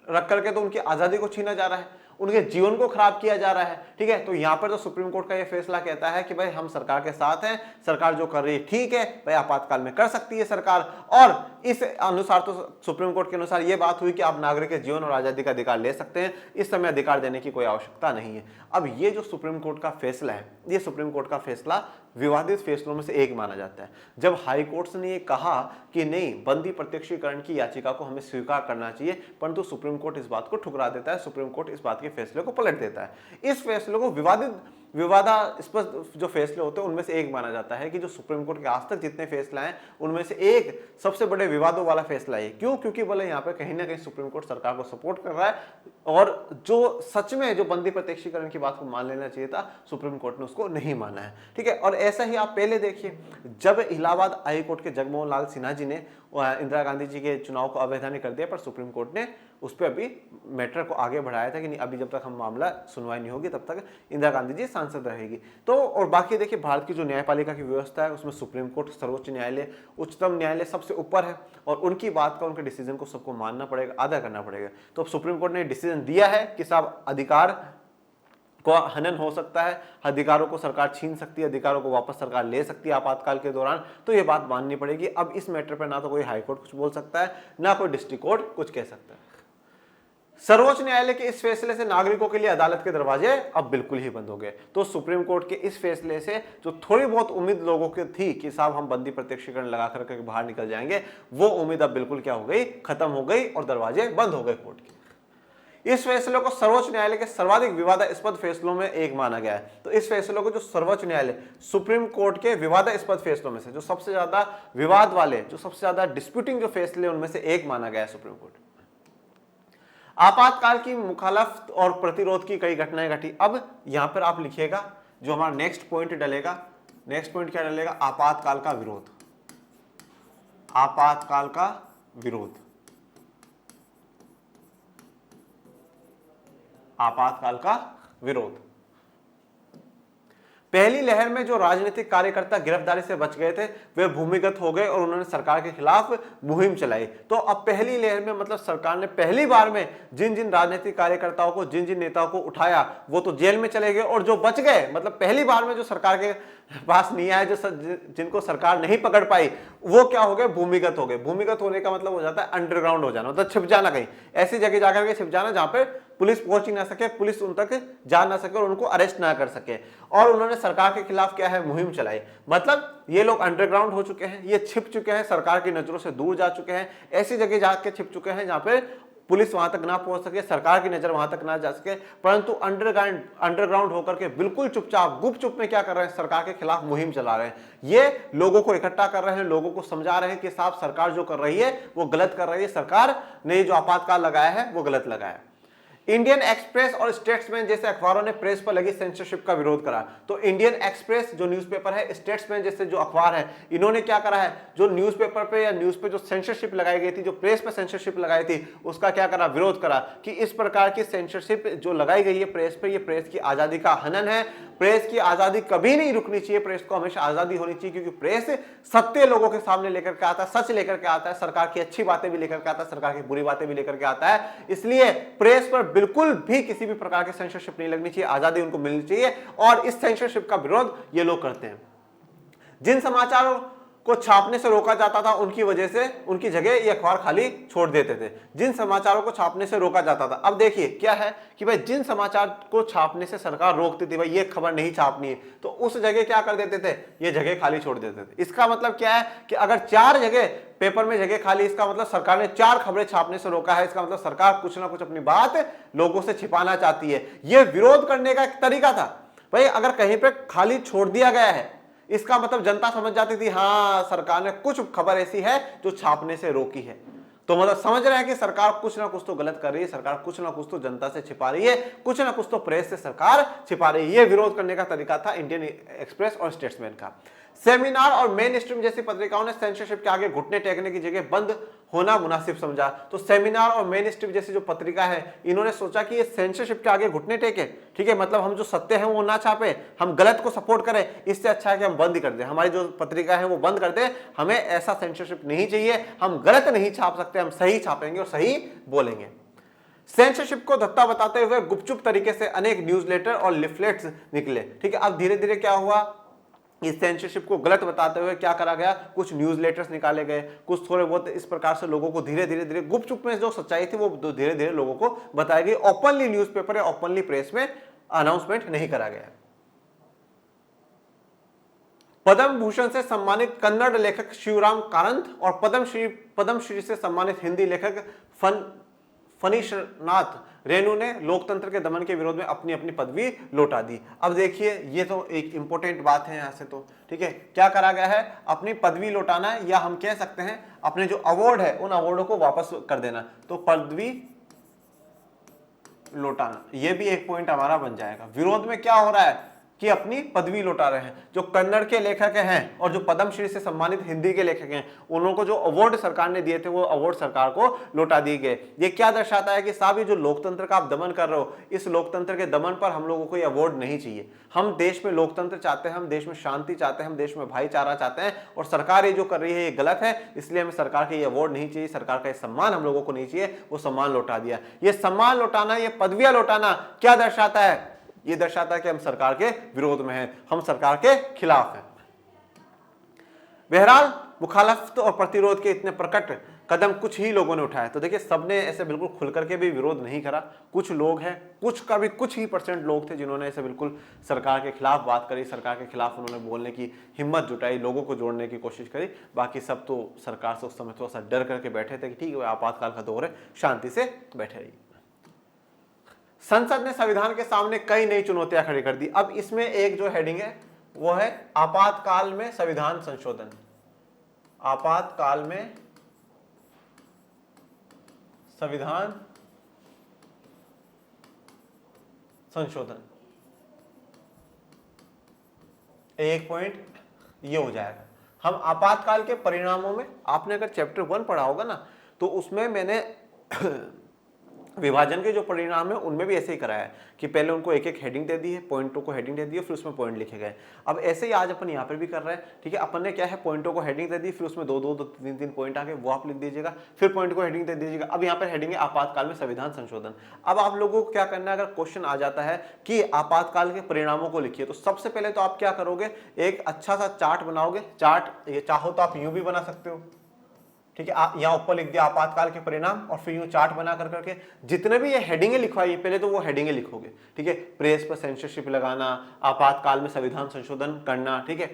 A: रख करके तो उनकी आजादी को छीना जा रहा है, उनके जीवन को खराब किया जा रहा है, ठीक है। तो यहां पर तो सुप्रीम कोर्ट का यह फैसला कहता है कि भाई हम सरकार के साथ हैं, सरकार जो कर रही है ठीक है, भाई आपातकाल में कर सकती है सरकार। और इस अनुसार तो सुप्रीम कोर्ट के अनुसार यह बात हुई कि आप नागरिक के जीवन और आजादी का अधिकार ले सकते हैं, इस समय अधिकार देने की कोई आवश्यकता नहीं है। अब ये जो सुप्रीम कोर्ट का फैसला है, ये सुप्रीम कोर्ट का फैसला विवादित फैसलों में से एक माना जाता है। जब हाई कोर्ट ने ये कहा कि नहीं, बंदी प्रत्यक्षीकरण की याचिका को हमें स्वीकार करना चाहिए, परंतु सुप्रीम कोर्ट इस बात को ठुकरा देता है, सुप्रीम कोर्ट इस बात के फैसले को पलट देता है। इस फैसले को विवादास्पद जो फैसले होते हैं उनमें से एक माना जाता है कि जो सुप्रीम कोर्ट के आज तक जितने फैसला हैं उनमें से एक सबसे बड़े विवादों वाला फैसला है। क्यों? क्योंकि बोले यहाँ पे कहीं ना कहीं सुप्रीम कोर्ट सरकार को सपोर्ट कर रहा है और जो सच में जो बंदी प्रत्यक्षीकरण की बात को मान लेना चाहिए था, सुप्रीम कोर्ट ने उसको नहीं माना है, ठीक है। और ऐसा ही आप पहले देखिए, जब इलाहाबाद हाई कोर्ट के जगमोहन लाल सिन्हा जी ने इंदिरा गांधी जी के चुनाव को अवैधानिक कर दिया, पर सुप्रीम कोर्ट ने उस पर अभी मैटर को आगे बढ़ाया था कि नहीं, अभी जब तक हम मामला सुनवाई नहीं होगी तब तक इंदिरा गांधी जी सांसद रहेगी। तो और बाकी देखिए, भारत की जो न्यायपालिका की व्यवस्था है उसमें सुप्रीम कोर्ट, सर्वोच्च न्यायालय, उच्चतम न्यायालय सबसे ऊपर है और उनकी बात का, उनके डिसीजन को सबको मानना पड़ेगा, अदा करना पड़ेगा। तो अब सुप्रीम कोर्ट ने डिसीजन दिया है कि साहब अधिकार को हनन हो सकता है, अधिकारों को सरकार छीन सकती है, अधिकारों को वापस सरकार ले सकती है आपातकाल के दौरान, तो ये बात माननी पड़ेगी। अब इस मैटर पर ना तो कोई हाई कोर्ट कुछ बोल सकता है, ना कोई डिस्ट्रिक्ट कोर्ट कुछ कह सकता है। सर्वोच्च न्यायालय के इस फैसले से नागरिकों के लिए अदालत के दरवाजे अब बिल्कुल ही बंद हो गए। तो सुप्रीम कोर्ट के इस फैसले से जो थोड़ी बहुत उम्मीद लोगों की थी कि साहब हम बंदी प्रत्यक्षीकरण लगा करके बाहर निकल जाएंगे, वो उम्मीद अब बिल्कुल क्या हो गई, खत्म हो गई और दरवाजे बंद हो गए कोर्ट के। इस फैसले को सर्वोच्च न्यायालय के सर्वाधिक विवादास्पद फैसलों में एक माना गया है। तो इस फैसले को जो सर्वोच्च न्यायालय सुप्रीम कोर्ट के विवादास्पद फैसलों में से जो सबसे ज्यादा विवाद वाले, जो सबसे ज्यादा डिस्प्यूटिंग जो फैसले उनमें से एक माना गया है सुप्रीम कोर्ट। आपातकाल की मुखालफत और प्रतिरोध की कई घटनाएं घटी। अब यहां पर आप लिखिएगा जो हमारा नेक्स्ट पॉइंट डलेगा, नेक्स्ट पॉइंट क्या डलेगा, आपातकाल का विरोध। आपातकाल का विरोध, आपातकाल का विरोध। पहली लहर में जो राजनीतिक कार्यकर्ता गिरफ्तारी से बच गए थे वे भूमिगत हो गए और उन्होंने सरकार के खिलाफ मुहिम चलाई। तो अब पहली लहर में मतलब सरकार ने पहली बार में जिन जिन राजनीतिक कार्यकर्ताओं को, जिन जिन नेताओं को उठाया वो तो जेल में चले गए, और जो बच गए मतलब पहली बार में जो सरकार के पास नहीं आए, जो जिनको सरकार नहीं पकड़ पाई, वो क्या हो गए, भूमिगत हो गए। भूमिगत होने का मतलब हो जाता है अंडरग्राउंड हो जाना, मतलब छिप जाना, कहीं ऐसी जगह जाकर के छिप जाना जहां पे पुलिस पहुंच ही ना सके, पुलिस उन तक जा ना सके और उनको अरेस्ट ना कर सके। और उन्होंने सरकार के खिलाफ क्या है, मुहिम चलाई। मतलब ये लोग अंडरग्राउंड हो चुके हैं, ये छिप चुके हैं, सरकार की नजरों से दूर जा चुके हैं, ऐसी जगह जाके छिप चुके हैं जहां पे पुलिस वहां तक ना पहुंच सके, सरकार की नजर वहां तक ना जा सके, परंतु अंडरग्राउंड होकर के बिल्कुल चुपचाप गुपचुप में क्या कर रहे हैं, सरकार के खिलाफ मुहिम चला रहे हैं। ये लोगों को इकट्ठा कर रहे हैं, लोगों को समझा रहे हैं कि साहब सरकार जो कर रही है वो गलत कर रही है, सरकार ने जो आपातकाल लगाया है वो गलत लगाया है। इंडियन एक्सप्रेस और स्टेट्समैन जैसे अखबारों ने प्रेस पर लगी सेंसरशिप का विरोध करा। तो इंडियन एक्सप्रेस जो न्यूज़पेपर है, स्टेट्समैन जैसे जो अखबार है, इन्होंने क्या करा है, जो न्यूज़पेपर पे या न्यूज़ पे जो सेंसरशिप लगाई गई थी, जो प्रेस पे सेंसरशिप लगाई थी, उसका क्या करा, विरोध करा कि इस प्रकार की सेंसरशिप जो लगाई गई है प्रेस पे, ये प्रेस की आजादी का हनन है। प्रेस की आजादी कभी नहीं रुकनी चाहिए, प्रेस को हमेशा आजादी होनी चाहिए, क्योंकि प्रेस सत्य लोगों के सामने लेकर के आता है, सच लेकर के आता है, सरकार की अच्छी बातें भी लेकर के आता है, सरकार की बुरी बातें भी लेकर के आता है। इसलिए प्रेस पर बिल्कुल भी किसी भी प्रकार की सेंसरशिप नहीं लगनी चाहिए, आजादी उनको मिलनी चाहिए, और इस सेंसरशिप का विरोध ये लोग करते हैं। जिन समाचारों को छापने से रोका जाता था उनकी वजह से उनकी जगह ये अखबार खाली छोड़ देते थे। जिन समाचारों को छापने से रोका जाता था, अब देखिए क्या है कि भाई जिन समाचार को छापने से सरकार रोकती थी, भाई ये खबर नहीं छापनी है, तो उस जगह क्या कर देते थे, ये जगह खाली छोड़ देते थे। इसका मतलब क्या है कि अगर 4 जगह पेपर में जगह खाली, इसका मतलब सरकार ने 4 खबरें छापने से रोका है, इसका मतलब सरकार कुछ ना कुछ अपनी बात लोगों से छिपाना चाहती है। यह विरोध करने का एक तरीका था। भाई अगर कहीं पे खाली छोड़ दिया गया है, इसका मतलब जनता समझ जाती थी हाँ सरकार ने कुछ खबर ऐसी है जो छापने से रोकी है। तो मतलब समझ रहे हैं कि सरकार कुछ ना कुछ तो गलत कर रही है, सरकार कुछ ना कुछ तो जनता से छिपा रही है, कुछ ना कुछ तो प्रेस से सरकार छिपा रही है। ये विरोध करने का तरीका था इंडियन एक्सप्रेस और स्टेट्समैन का। सेमिनार और मेन स्ट्रीम जैसी पत्रिकाओं ने सेंसरशिप के आगे घुटने टेकने की जगह बंद होना मुनासिब समझा। तो सेमिनार और मेन स्ट्रीम जैसी जो पत्रिका है, इन्होंने सोचा कि ये सेंसरशिप के आगे घुटने टेके, ठीक है, मतलब हम जो सत्य है वो ना छापे, हम गलत को सपोर्ट करें, इससे अच्छा है कि हम बंद कर दें, हमारी जो पत्रिका है वो बंद कर दें, हमें ऐसा सेंसरशिप नहीं चाहिए, हम गलत नहीं छाप सकते, हम सही छापेंगे और सही बोलेंगे। सेंसरशिप को धत्ता बताते हुए गुपचुप तरीके से अनेक न्यूज़लेटर और लिफलेट्स निकले, ठीक है। अब धीरे धीरे क्या हुआ, इस सेंसरशिप को गलत बताते हुए क्या करा गया, कुछ न्यूज़लेटर्स निकाले गए, कुछ थोड़े बहुत इस प्रकार से लोगों को धीरे धीरे गुपचुप में जो सच्चाई थी वो धीरे धीरे लोगों को बताई गई। ओपनली न्यूज़पेपर या ओपनली प्रेस में अनाउंसमेंट नहीं करा गया। पद्म भूषण से सम्मानित कन्नड़ लेखक शिवराम कारंत और पद्मश्री से सम्मानित हिंदी लेखक फणीश्वरनाथ रेणु ने लोकतंत्र के दमन के विरोध में अपनी अपनी पदवी लौटा दी। अब देखिए ये तो एक इंपॉर्टेंट बात है यहाँ से, तो ठीक है, क्या करा गया है, अपनी पदवी लौटाना, या हम कह सकते हैं अपने जो अवार्ड है उन अवार्डों को वापस कर देना। तो पदवी लौटाना ये भी एक पॉइंट हमारा बन जाएगा। विरोध में क्या हो रहा है कि अपनी पदवी लौटा रहे हैं। जो कन्नड़ के लेखक हैं और जो पद्मश्री से सम्मानित हिंदी के लेखक हैं, उन्हों को जो अवार्ड सरकार ने दिए थे वो अवार्ड सरकार को लौटा दिए गए। ये क्या दर्शाता है कि साहब ये जो लोकतंत्र का आप दमन कर रहे हो, इस लोकतंत्र के दमन पर हम लोगों को ये अवार्ड नहीं चाहिए। हम देश में लोकतंत्र चाहते हैं, हम देश में शांति चाहते हैं, हम देश में भाईचारा चाहते हैं, और सरकार ये जो कर रही है ये गलत है, इसलिए हमें सरकार के ये अवार्ड नहीं चाहिए, सरकार का ये सम्मान हम लोगों को नहीं चाहिए। वो सम्मान लौटा दिया। ये सम्मान लौटाना, ये पदवियां लौटाना क्या दर्शाता है, ये दर्शाता है कि हम सरकार के विरोध में हैं, हम सरकार के खिलाफ हैं। बहरहाल मुखालफत और प्रतिरोध के इतने प्रकट कदम कुछ ही लोगों ने उठाया। तो देखिए सबने ऐसे बिल्कुल खुल करके भी विरोध नहीं करा, कुछ लोग हैं, कुछ ही परसेंट लोग थे जिन्होंने ऐसे बिल्कुल सरकार के खिलाफ बात करी, सरकार के खिलाफ उन्होंने बोलने की हिम्मत जुटाई, लोगों को जोड़ने की कोशिश करी। बाकी सब तो सरकार से उस समय थोड़ा सा डर करके बैठे थे कि ठीक है आपातकाल का दौर है, शांति से बैठे रहिए। संसद ने संविधान के सामने कई नई चुनौतियां खड़ी कर दी। अब इसमें एक जो हेडिंग है वो है आपातकाल में संविधान संशोधन। आपातकाल में संविधान संशोधन, एक पॉइंट ये हो जाएगा। हम आपातकाल के परिणामों में, आपने अगर चैप्टर 1 पढ़ा होगा ना तो उसमें मैंने विभाजन के जो परिणाम है उनमें भी ऐसे ही कराया है कि पहले उनको एक एक हेडिंग दे दी है, पॉइंटों को हेडिंग दे दी है, फिर उसमें पॉइंट लिखे गए। अब ऐसे ही आज अपन यहाँ पर भी कर रहे हैं, ठीक है। अपन ने क्या है, पॉइंटों को हेडिंग दे दी, फिर उसमें दो तीन पॉइंट आ गए, वो आप लिख दीजिएगा, फिर पॉइंट को हेडिंग दे दीजिएगा। अब यहाँ पर हेडिंग है आपातकाल में संविधान संशोधन। अब आप लोगों को क्या करना है, अगर क्वेश्चन आ जाता है कि आपातकाल के परिणामों को लिखिए, तो सबसे पहले तो आप क्या करोगे, एक अच्छा सा चार्ट बनाओगे। चार्ट ये चाहो तो आप यूं भी बना सकते हो, ठीक है। यहाँ ऊपर लिख दिया आपातकाल के परिणाम और फिर यूं चार्ट बना करके जितने भी ये हेडिंगे लिखवाइए पहले तो वो हेडिंगे लिखोगे, ठीक है। प्रेस पर सेंसरशिप लगाना, आपातकाल में संविधान संशोधन करना, ठीक है,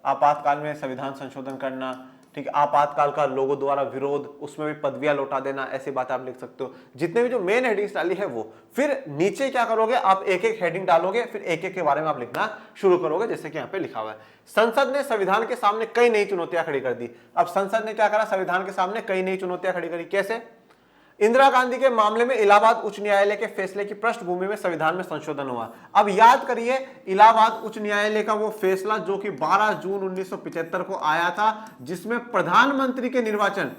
A: आपातकाल में संविधान संशोधन करना, ठीक है। आपातकाल का लोगों द्वारा विरोध, उसमें भी पदवियां लौटा देना, ऐसी बात आप लिख सकते हो। जितने भी जो मेन हेडिंग्स डाली है वो, फिर नीचे क्या करोगे, आप एक एक हेडिंग डालोगे, फिर एक एक के बारे में आप लिखना शुरू करोगे, जैसे कि यहाँ पे लिखा हुआ है। संसद ने संविधान के सामने कई नई चुनौतियां खड़ी कर दी। अब संसद ने क्या करा, संविधान के सामने कई नई चुनौतियां खड़ी करी। कैसे? इंदिरा गांधी के मामले में इलाहाबाद उच्च न्यायालय के फैसले की पृष्ठभूमि में संविधान में संशोधन हुआ। अब याद करिए इलाहाबाद उच्च न्यायालय का वो फैसला जो कि 12 जून 1975 को आया था, जिसमें प्रधानमंत्री के निर्वाचन,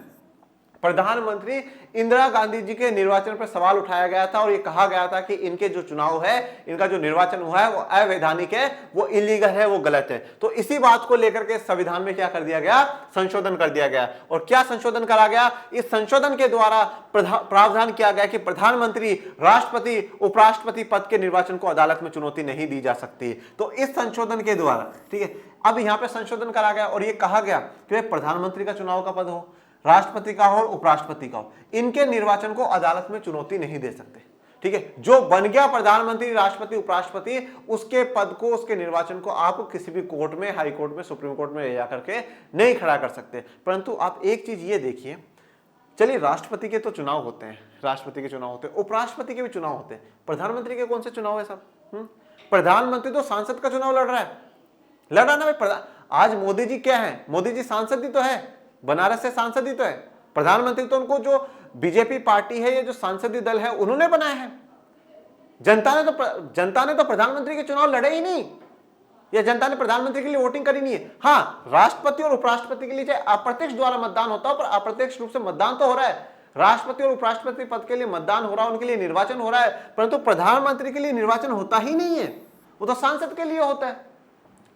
A: प्रधानमंत्री इंदिरा गांधी जी के निर्वाचन पर सवाल उठाया गया था और ये कहा गया था कि इनके जो चुनाव है, इनका जो निर्वाचन हुआ है वो अवैधानिक है, वो इलीगल है, वो गलत है। तो इसी बात को लेकर के संविधान में क्या कर दिया गया, संशोधन कर दिया गया। और क्या संशोधन करा गया, इस संशोधन के द्वारा प्रावधान किया गया कि प्रधानमंत्री, राष्ट्रपति, उपराष्ट्रपति पद के निर्वाचन को अदालत में चुनौती नहीं दी जा सकती। तो इस संशोधन के द्वारा, ठीक है, अब यहां पर संशोधन करा गया और यह कहा गया कि प्रधानमंत्री का चुनाव का पद हो, राष्ट्रपति का हो और उपराष्ट्रपति का हो, इनके निर्वाचन को अदालत में चुनौती नहीं दे सकते, ठीक है। जो बन गया प्रधानमंत्री, राष्ट्रपति, उपराष्ट्रपति, उसके पद को, उसके निर्वाचन को आप किसी भी कोर्ट में, हाई कोर्ट में, सुप्रीम कोर्ट में ले जाकर के नहीं खड़ा कर सकते। परंतु आप एक चीज ये देखिए, चलिए राष्ट्रपति के तो चुनाव होते हैं, राष्ट्रपति के चुनाव होते हैं, उपराष्ट्रपति के भी चुनाव होते हैं, प्रधानमंत्री के कौन से चुनाव है सब? प्रधानमंत्री तो सांसद का चुनाव लड़ रहा है, लड़ा ना भाई। आज मोदी जी क्या है, मोदी जी सांसद ही तो है, बनारस से सांसद ही तो है। प्रधानमंत्री तो उनको जो बीजेपी पार्टी है, ये जो सांसदीय दल है, उन्होंने बनाया है। जनता ने तो प्रधानमंत्री के चुनाव लड़े ही नहीं, या जनता ने प्रधानमंत्री के लिए वोटिंग करी नहीं है। हाँ, राष्ट्रपति और उपराष्ट्रपति के लिए चाहे अप्रत्यक्ष द्वारा मतदान होता है, पर अप्रत्यक्ष रूप से मतदान तो हो रहा है। राष्ट्रपति और उपराष्ट्रपति पद के लिए मतदान हो रहा है, उनके लिए निर्वाचन हो रहा है, परंतु प्रधानमंत्री के लिए निर्वाचन होता ही नहीं है, वो तो सांसद के लिए होता है।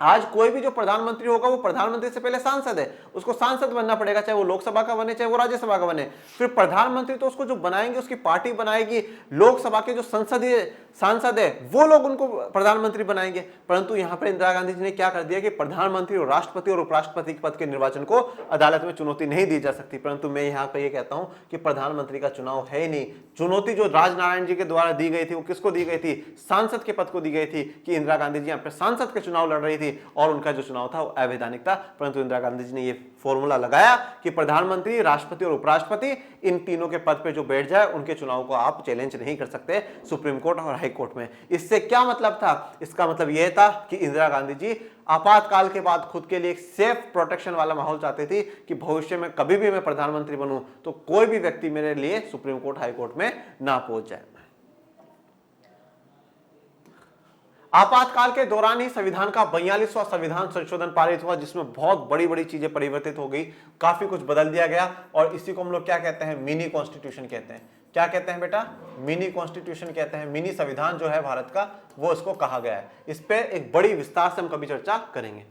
A: आज कोई भी जो प्रधानमंत्री होगा वो प्रधानमंत्री से पहले सांसद है, उसको सांसद बनना पड़ेगा, चाहे वो लोकसभा का बने चाहे वो राज्यसभा का बने। फिर प्रधानमंत्री तो उसको जो बनाएंगे, उसकी पार्टी बनाएगी, लोकसभा के जो संसदीय सांसद है वो लोग उनको प्रधानमंत्री बनाएंगे। परंतु यहाँ पर इंदिरा गांधी जी ने क्या कर दिया कि प्रधानमंत्री और राष्ट्रपति और उपराष्ट्रपति पद के निर्वाचन को अदालत में चुनौती नहीं दी जा सकती। परंतु मैं यहाँ पर यह कहता हूँ कि प्रधानमंत्री का चुनाव है ही नहीं। चुनौती जो राजनारायण जी के द्वारा दी गई थी वो किसको दी गई थी, सांसद के पद को दी गई थी, कि इंदिरा गांधी जी यहाँ पर सांसद के चुनाव लड़ रही थी और उनका जो चुनाव था वो अवैधानिक था। परंतु इंदिरा गांधी जी ने ये फॉर्मूला लगाया कि प्रधानमंत्री, राष्ट्रपति और उपराष्ट्रपति, इन तीनों के पद पे जो बैठ जाए उनके चुनाव को आप चैलेंज नहीं कर सकते सुप्रीम कोर्ट और हाई कोर्ट में। इससे क्या मतलब था, इसका मतलब यह था कि इंदिरा गांधी जी आपातकाल के बाद खुद के लिए एक सेफ प्रोटेक्शन वाला माहौल चाहती थी कि भविष्य में कभी भी मैं प्रधानमंत्री बनूं तो कोई भी व्यक्ति मेरे लिए सुप्रीम कोर्ट, हाई कोर्ट में ना पहुंच जाए। आपातकाल के दौरान ही संविधान का 42वां संविधान संशोधन पारित हुआ, जिसमें बहुत बड़ी बड़ी चीजें परिवर्तित हो गई, काफी कुछ बदल दिया गया और इसी को हम लोग क्या कहते हैं, मिनी कॉन्स्टिट्यूशन कहते हैं। क्या कहते हैं बेटा, मिनी कॉन्स्टिट्यूशन कहते हैं। मिनी संविधान जो है भारत का, वो इसको कहा गया है। इस पर एक बड़ी विस्तार से हम कभी चर्चा करेंगे।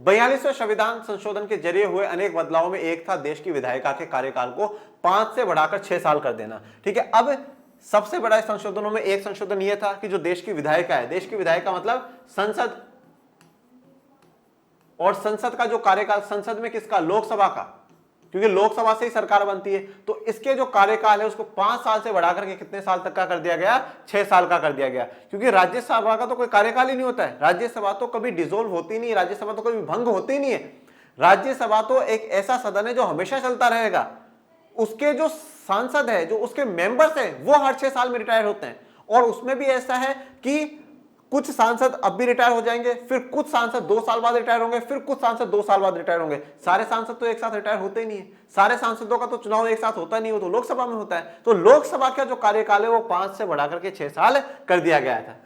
A: 42वें संविधान संशोधन के जरिए हुए अनेक बदलावों में एक था देश की विधायिका के कार्यकाल को 5 से बढ़ाकर 6 साल कर देना, ठीक है। अब सबसे बड़ा संशोधनों में एक संशोधन यह था कि जो देश की विधायिका है, देश की विधायिका मतलब संसद, और संसद का जो कार्यकाल, संसद में किसका, लोकसभा का, क्योंकि लोकसभा से ही सरकार बनती है। तो इसके जो कार्यकाल है उसको 5 साल से बढ़ाकर के कितने साल तक का कर दिया गया, 6 साल का कर दिया गया। क्योंकि राज्यसभा का तो कोई कार्यकाल ही नहीं होता है, राज्यसभा तो कभी डिसोल्व होती नहीं, राज्यसभा तो कभी भंग होती नहीं है। राज्यसभा तो एक ऐसा सदन है जो हमेशा चलता रहेगा। उसके जो सांसद है, जो उसके मेंबर्स हैं, वो हर 6 साल में रिटायर होते हैं। और उसमें भी ऐसा है कि कुछ सांसद अब भी रिटायर हो जाएंगे, फिर कुछ सांसद 2 साल बाद रिटायर होंगे, फिर कुछ सांसद 2 साल बाद रिटायर होंगे। सारे सांसद तो एक साथ रिटायर होते ही नहीं है, सारे सांसदों का तो चुनाव एक साथ होता नहीं, वो तो लोकसभा में होता है। तो लोकसभा का जो कार्यकाल है वो 5 से बढ़ाकर के 6 साल कर दिया गया था।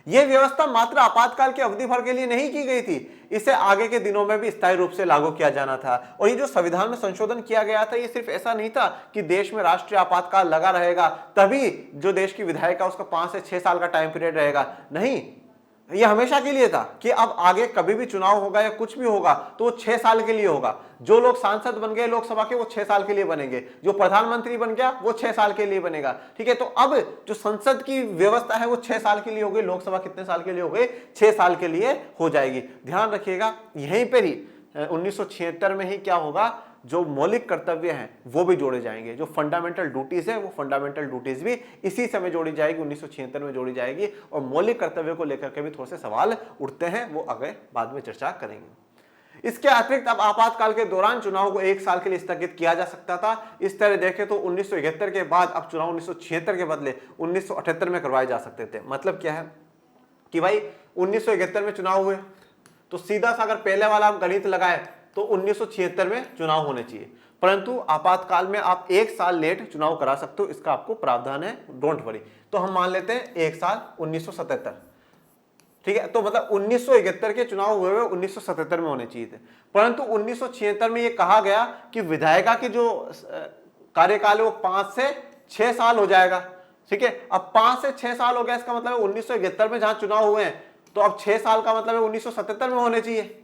A: यह व्यवस्था मात्र आपातकाल की अवधि भर के लिए नहीं की गई थी, इसे आगे के दिनों में भी स्थायी रूप से लागू किया जाना था। और ये जो संविधान में संशोधन किया गया था, ये सिर्फ ऐसा नहीं था कि देश में राष्ट्रीय आपातकाल लगा रहेगा तभी जो देश की विधायिका उसका 5 से 6 साल का टाइम पीरियड रहेगा, नहीं, ये हमेशा के लिए था कि अब आगे कभी भी चुनाव होगा या कुछ भी होगा तो वो 6 साल के लिए होगा। जो लोग सांसद बन गए लोकसभा के, वो 6 साल के लिए बनेंगे, जो प्रधानमंत्री बन गया वो 6 साल के लिए बनेगा। ठीक है, तो अब जो संसद की व्यवस्था है वो 6 साल के लिए हो गई, लोकसभा कितने साल के लिए हो गई, 6 साल के लिए हो जाएगी। ध्यान रखिएगा, यहीं पर ही 1976 में ही क्या होगा, जो मौलिक कर्तव्य हैं वो भी जोड़े जाएंगे, जो फंडामेंटल ड्यूटीज है वो फंडामेंटल ड्यूटीज भी इसी समय जोड़ी जाएगी, 1976 में जोड़ी जाएगी। और मौलिक कर्तव्य को लेकर के भी थोड़े से सवाल उठते हैं, वो आगे बाद में चर्चा करेंगे। इसके अतिरिक्त अब आपातकाल के दौरान चुनाव को 1 साल के लिए स्थगित किया जा सकता था। इस तरह देखें तो 1971 के बाद अब चुनाव 1976 के बदले 1978 में करवाए जा सकते थे। मतलब क्या है कि भाई 1971 में चुनाव हुए तो सीधा सा अगर पहले वाला आप गणित लगाए तो 1976 में चुनाव होने चाहिए, परंतु आपातकाल में आप 1 साल लेट चुनाव करा सकते हो, इसका आपको प्रावधान है, डोंट वरी। तो हम मान लेते हैं 1 साल 1977, ठीक है, तो मतलब 1971 के चुनाव हुए 1977 में होने चाहिए थे, परंतु 1976 में यह कहा गया कि विधायिका की जो कार्यकाल है वो 5 से 6 साल हो जाएगा। ठीक है, अब 5 से 6 साल हो गया, इसका मतलब 1971 में जहां चुनाव हुए हैं तो अब 6 साल का मतलब 1977 में होने चाहिए।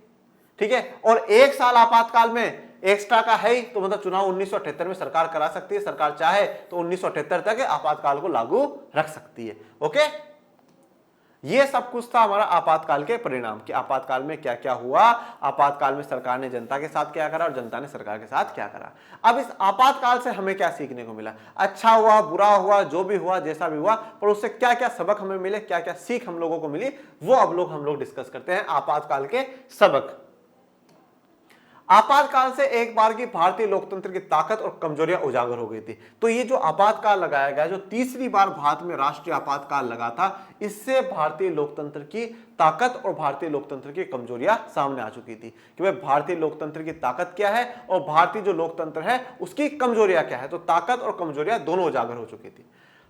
A: ठीक है, और 1 साल आपातकाल में एक्स्ट्रा का है ही, तो मतलब चुनाव 1978 में सरकार करा सकती है, सरकार चाहे तो 1978 तक आपातकाल को लागू रख सकती है। ओके, ये सब कुछ था हमारा आपातकाल के परिणाम कि आपातकाल में क्या क्या हुआ, आपातकाल में सरकार ने जनता के साथ क्या करा और जनता ने सरकार के साथ क्या करा। अब इस आपातकाल से हमें क्या सीखने को मिला, अच्छा हुआ बुरा हुआ जो भी हुआ जैसा भी हुआ, पर उससे क्या क्या सबक हमें मिले, क्या क्या सीख हम लोगों को मिली, वो अब हम लोग डिस्कस करते हैं। आपातकाल के सबक। आपातकाल से एक बार की भारतीय लोकतंत्र की ताकत और कमजोरियां उजागर हो गई थी। तो ये जो आपातकाल लगाया गया, जो तीसरी बार भारत में राष्ट्रीय आपातकाल लगा था, इससे भारतीय लोकतंत्र की ताकत और भारतीय लोकतंत्र की कमजोरियां सामने आ चुकी थी कि भाई भारतीय लोकतंत्र की ताकत क्या है और भारतीय जो लोकतंत्र है उसकी कमजोरियां क्या है। तो ताकत और कमजोरियां दोनों उजागर हो चुकी थी।